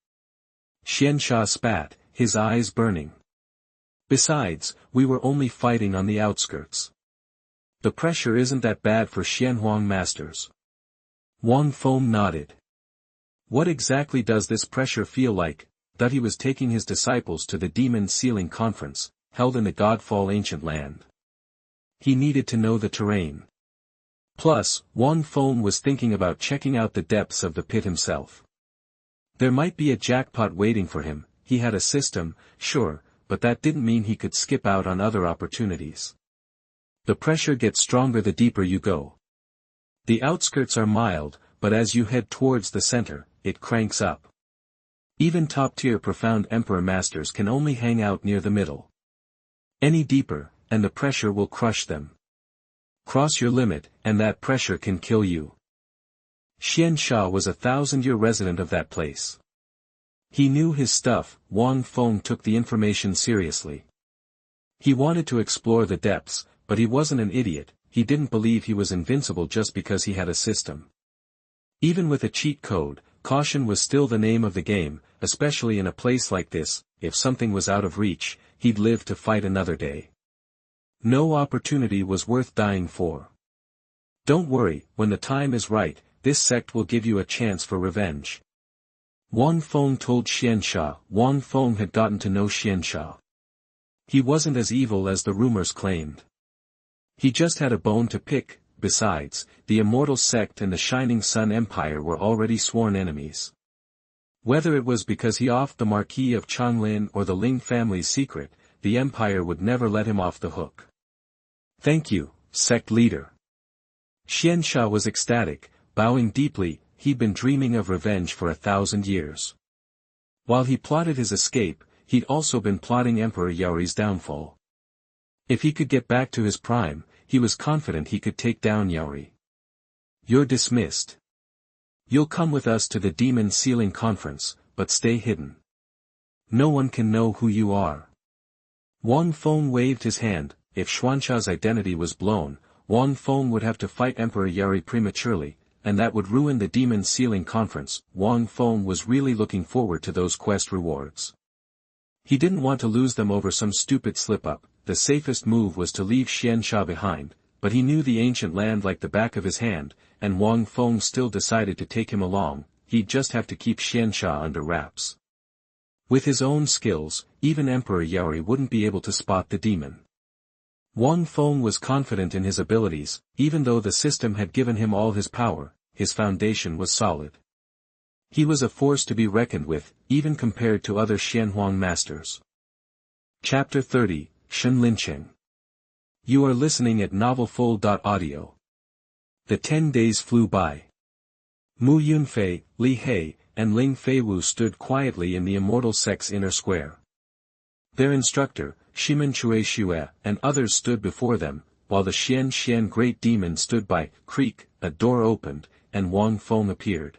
Xianxia spat, his eyes burning. Besides, we were only fighting on the outskirts. The pressure isn't that bad for Xuanhuang masters. Wang Feng nodded. What exactly does this pressure feel like? That he was taking his disciples to the Demon Sealing Conference, held in the Godfall ancient land. He needed to know the terrain. Plus, Wang Feng was thinking about checking out the depths of the pit himself. There might be a jackpot waiting for him. He had a system, sure, but that didn't mean he could skip out on other opportunities. The pressure gets stronger the deeper you go. The outskirts are mild, but as you head towards the center, it cranks up. Even top-tier profound Emperor Masters can only hang out near the middle. Any deeper, and the pressure will crush them. Cross your limit, and that pressure can kill you. Xianxia was a 1,000-year resident of that place. He knew his stuff. Wang Feng took the information seriously. He wanted to explore the depths, but he wasn't an idiot. He didn't believe he was invincible just because he had a system. Even with a cheat code, caution was still the name of the game, especially in a place like this. If something was out of reach, he'd live to fight another day. No opportunity was worth dying for. Don't worry, when the time is right, this sect will give you a chance for revenge. Wang Feng told Xianxia. Wang Feng had gotten to know Xianxia. He wasn't as evil as the rumors claimed. He just had a bone to pick. Besides, the Immortal Sect and the Shining Sun Empire were already sworn enemies. Whether it was because he offed the Marquis of Changlin or the Ling family's secret, the Empire would never let him off the hook. Thank you, sect leader. Xianxia was ecstatic, bowing deeply. He'd been dreaming of revenge for 1,000 years. While he plotted his escape, he'd also been plotting Emperor Yari's downfall. If he could get back to his prime, he was confident he could take down Yari. You're dismissed. You'll come with us to the Demon Sealing Conference, but stay hidden. No one can know who you are. Wang Feng waved his hand. if Xuanhuan's identity was blown, Wang Feng would have to fight Emperor Yari prematurely, and that would ruin the demon sealing conference. Wang Feng was really looking forward to those quest rewards. He didn't want to lose them over some stupid slip-up. The safest move was to leave Xianxia behind, but he knew the ancient land like the back of his hand, and Wang Feng still decided to take him along. He'd just have to keep Xianxia under wraps. With his own skills, even Emperor Yari wouldn't be able to spot the demon. Wang Feng was confident in his abilities. Even though the system had given him all his power, his foundation was solid. He was a force to be reckoned with, even compared to other Xuanhuang masters. Chapter 30, Shen Lincheng. You are listening at NovelFull.audio. The 10 days flew by. Mu Yunfei, Li He, and Ling Feiwu stood quietly in the Immortal Sect's inner square. Their instructor, Shimen Xue, and others stood before them, while the Xian great demon stood by. Creak, a door opened, and Wang Feng appeared.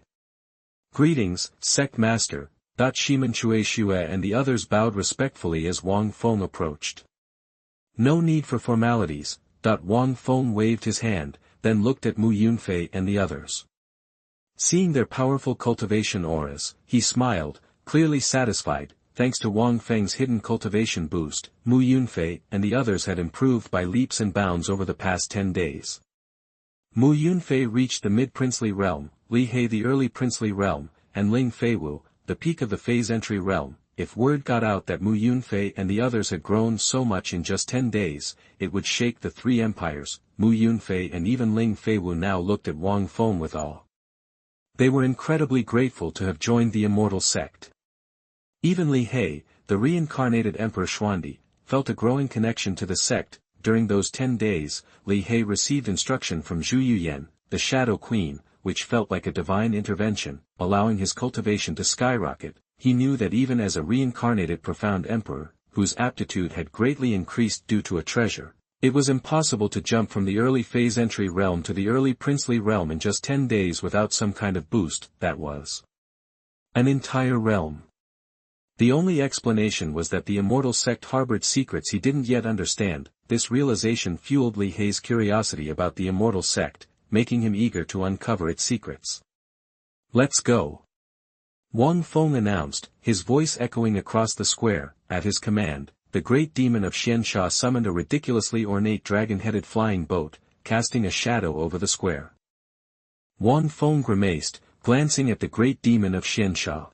Greetings, Sect Master. Shimen Xue and the others bowed respectfully as Wang Feng approached. No need for formalities. Wang Feng waved his hand, then looked at Mu Yunfei and the others. Seeing their powerful cultivation auras, he smiled, clearly satisfied. Thanks to Wang Feng's hidden cultivation boost, Mu Yunfei and the others had improved by leaps and bounds over the past 10 days. Mu Yunfei reached the mid-princely realm, Li He the early princely realm, and Ling Feiwu, the peak of the phase entry realm. If word got out that Mu Yunfei and the others had grown so much in just 10 days, it would shake the three empires. Mu Yunfei and even Ling Feiwu now looked at Wang Feng with awe. They were incredibly grateful to have joined the Immortal Sect. Even Li He, the reincarnated Emperor Xuandi, felt a growing connection to the sect. During those 10 days, Li He received instruction from Zhu Yuyan, the Shadow Queen, which felt like a divine intervention, allowing his cultivation to skyrocket. He knew that even as a reincarnated profound emperor, whose aptitude had greatly increased due to a treasure, it was impossible to jump from the early phase entry realm to the early princely realm in just 10 days without some kind of boost. That was an entire realm. The only explanation was that the Immortal Sect harbored secrets he didn't yet understand. This realization fueled Li He's curiosity about the Immortal Sect, making him eager to uncover its secrets. Let's go. Wang Feng announced, his voice echoing across the square. At his command, the great demon of Xianxia summoned a ridiculously ornate dragon-headed flying boat, casting a shadow over the square. Wang Feng grimaced, glancing at the great demon of Xianxia.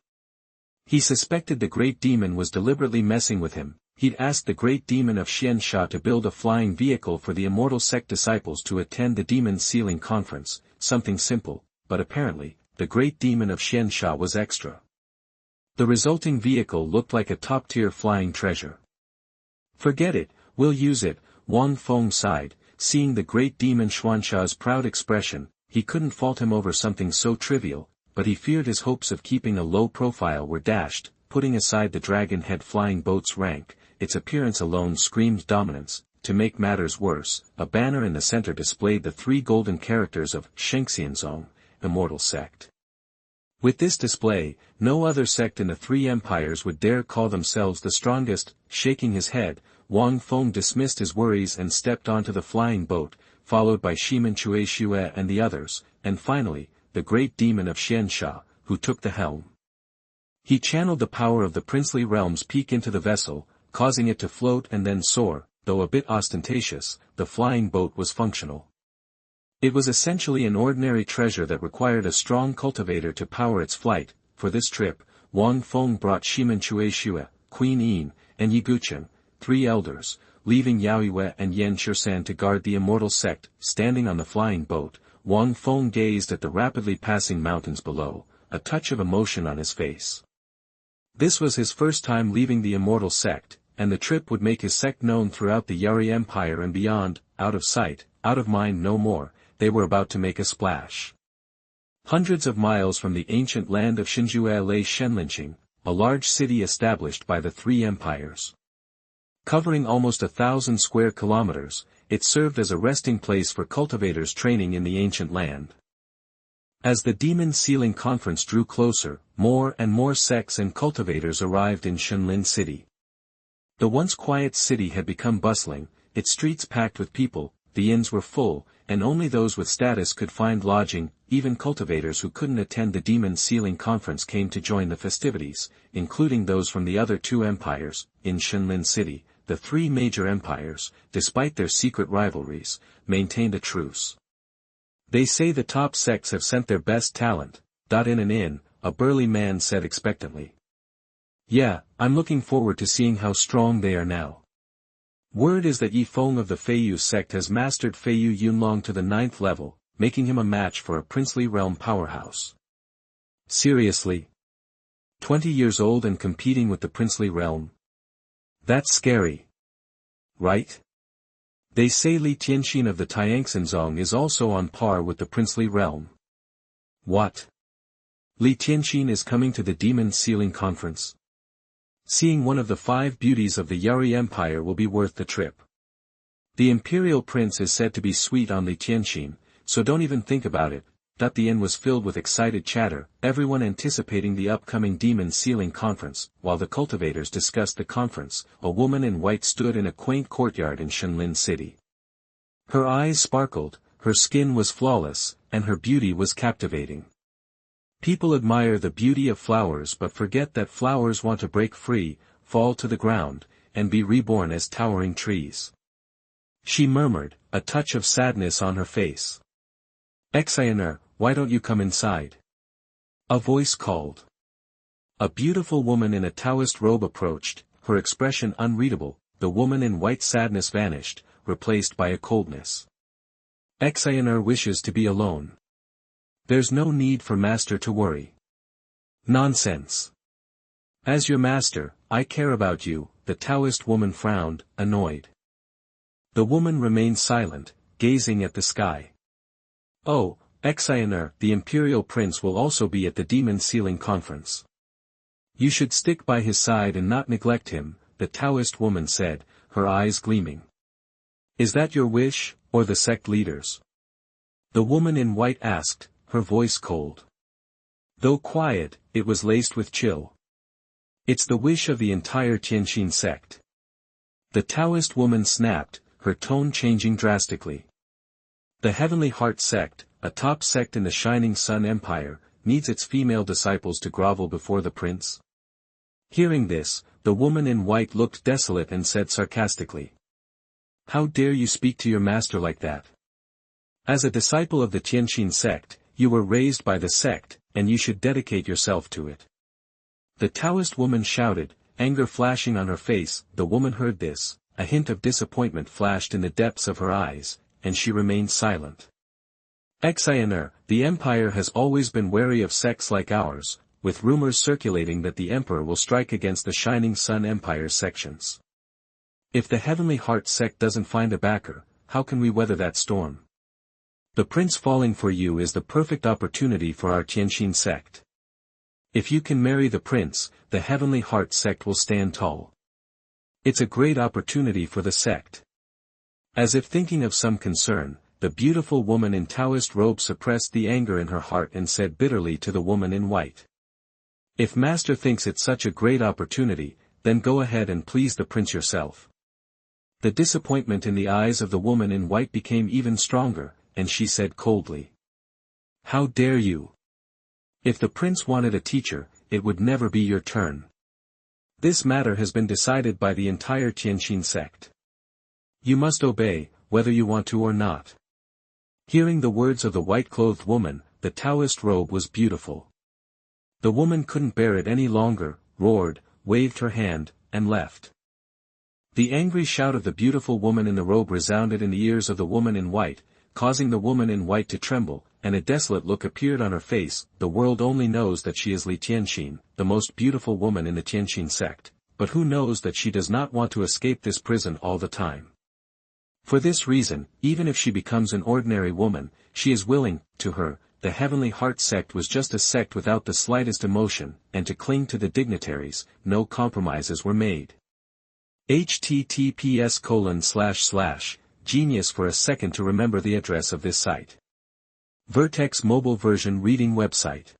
He suspected the great demon was deliberately messing with him. He'd asked the great demon of Xianxia to build a flying vehicle for the Immortal Sect disciples to attend the demon sealing conference, something simple, but apparently, the great demon of Xianxia was extra. The resulting vehicle looked like a top-tier flying treasure. Forget it, we'll use it, Wang Feng sighed. Seeing the great demon Xuanxia's proud expression, he couldn't fault him over something so trivial, but he feared his hopes of keeping a low profile were dashed. Putting aside the dragon-head flying boat's rank, its appearance alone screamed dominance. To make matters worse, a banner in the center displayed the 3 golden characters of Shenxianzong, Immortal Sect. With this display, no other sect in the 3 empires would dare call themselves the strongest. Shaking his head, Wang Feng dismissed his worries and stepped onto the flying boat, followed by Shimen Xue and the others, and finally, the great demon of Xianxia, who took the helm. He channeled the power of the princely realm's peak into the vessel, causing it to float and then soar. Though a bit ostentatious, the flying boat was functional. It was essentially an ordinary treasure that required a strong cultivator to power its flight. For this trip, Wang Feng brought Shimen Xue, Queen Yin, and Yigucheng, 3 elders, leaving Yaoyue and Yan Shisan to guard the Immortal Sect. Standing on the flying boat, Wang Feng gazed at the rapidly passing mountains below, a touch of emotion on his face. This was his first time leaving the Immortal Sect, and the trip would make his sect known throughout the Yari Empire and beyond. Out of sight, out of mind no more, they were about to make a splash. Hundreds of miles from the ancient land of Xinzhue lay Lincheng, a large city established by the 3 empires. Covering almost 1,000 square kilometers, it served as a resting place for cultivators training in the ancient land. As the Demon Sealing Conference drew closer, more and more sects and cultivators arrived in Shenlin City. The once quiet city had become bustling. its streets packed with people, the inns were full, and only those with status could find lodging. Even cultivators who couldn't attend the Demon Sealing Conference came to join the festivities, including those from the other two empires. In Shenlin City, the three major empires, despite their secret rivalries, maintained a truce. They say the top sects have sent their best talent. In an inn, a burly man said expectantly. Yeah, I'm looking forward to seeing how strong they are now. Word is that Yifeng of the Feiyu sect has mastered Feiyu Yunlong to the 9th level, making him a match for a princely realm powerhouse. Seriously? 20 years old and competing with the princely realm? That's scary. Right? They say Li Tianxin of the Xianxianzong is also on par with the princely realm. What? Li Tianxin is coming to the Demon Sealing Conference? Seeing one of the 5 beauties of the Yari Empire will be worth the trip. The Imperial Prince is said to be sweet on Li Tianxin, so don't even think about it. The inn was filled with excited chatter, everyone anticipating the upcoming Demon Sealing Conference. While the cultivators discussed the conference, a woman in white stood in a quaint courtyard in Shenlin City. Her eyes sparkled, her skin was flawless, and her beauty was captivating. People admire the beauty of flowers but forget that flowers want to break free, fall to the ground, and be reborn as towering trees. She murmured, a touch of sadness on her face. Xian'er, why don't you come inside? A voice called. A beautiful woman in a Taoist robe approached, her expression unreadable. The woman in white sadness vanished, replaced by a coldness. Xian'er wishes to be alone. There's no need for master to worry. Nonsense. As your master, I care about you. The Taoist woman frowned, annoyed. The woman remained silent, gazing at the sky. Oh, Xian'er, the Imperial Prince will also be at the Demon Sealing Conference. You should stick by his side and not neglect him, the Taoist woman said, her eyes gleaming. Is that your wish, or the sect leaders? The woman in white asked, her voice cold. Though quiet, it was laced with chill. It's the wish of the entire Tianxin sect. The Taoist woman snapped, her tone changing drastically. The Heavenly Heart sect, a top sect in the Shining Sun Empire, needs its female disciples to grovel before the prince. Hearing this, the woman in white looked desolate and said sarcastically. How dare you speak to your master like that? As a disciple of the Tianxin sect, you were raised by the sect, and you should dedicate yourself to it. The Taoist woman shouted, anger flashing on her face. The woman heard this, a hint of disappointment flashed in the depths of her eyes, and she remained silent. Xian'er, the empire has always been wary of sects like ours, with rumors circulating that the emperor will strike against the Shining Sun Empire sections. If the Heavenly Heart sect doesn't find a backer, how can we weather that storm? The prince falling for you is the perfect opportunity for our Tianxin sect. If you can marry the prince, the Heavenly Heart sect will stand tall. It's a great opportunity for the sect. As if thinking of some concern, the beautiful woman in Taoist robe suppressed the anger in her heart and said bitterly to the woman in white. If master thinks it's such a great opportunity, then go ahead and please the prince yourself. The disappointment in the eyes of the woman in white became even stronger, and she said coldly. How dare you? If the prince wanted a teacher, it would never be your turn. This matter has been decided by the entire Tianxin sect. You must obey, whether you want to or not. Hearing the words of the white-clothed woman, the Taoist robe was beautiful. The woman couldn't bear it any longer, roared, waved her hand, and left. The angry shout of the beautiful woman in the robe resounded in the ears of the woman in white, causing the woman in white to tremble, and a desolate look appeared on her face. The world only knows that she is Li Tianxin, the most beautiful woman in the Tianxin sect, but who knows that she does not want to escape this prison all the time. For this reason, even if she becomes an ordinary woman, she is willing. To her, the Heavenly Heart sect was just a sect without the slightest emotion, and to cling to the dignitaries, no compromises were made. https:// Genius for a second to remember the address of this site. Vertex mobile version reading website.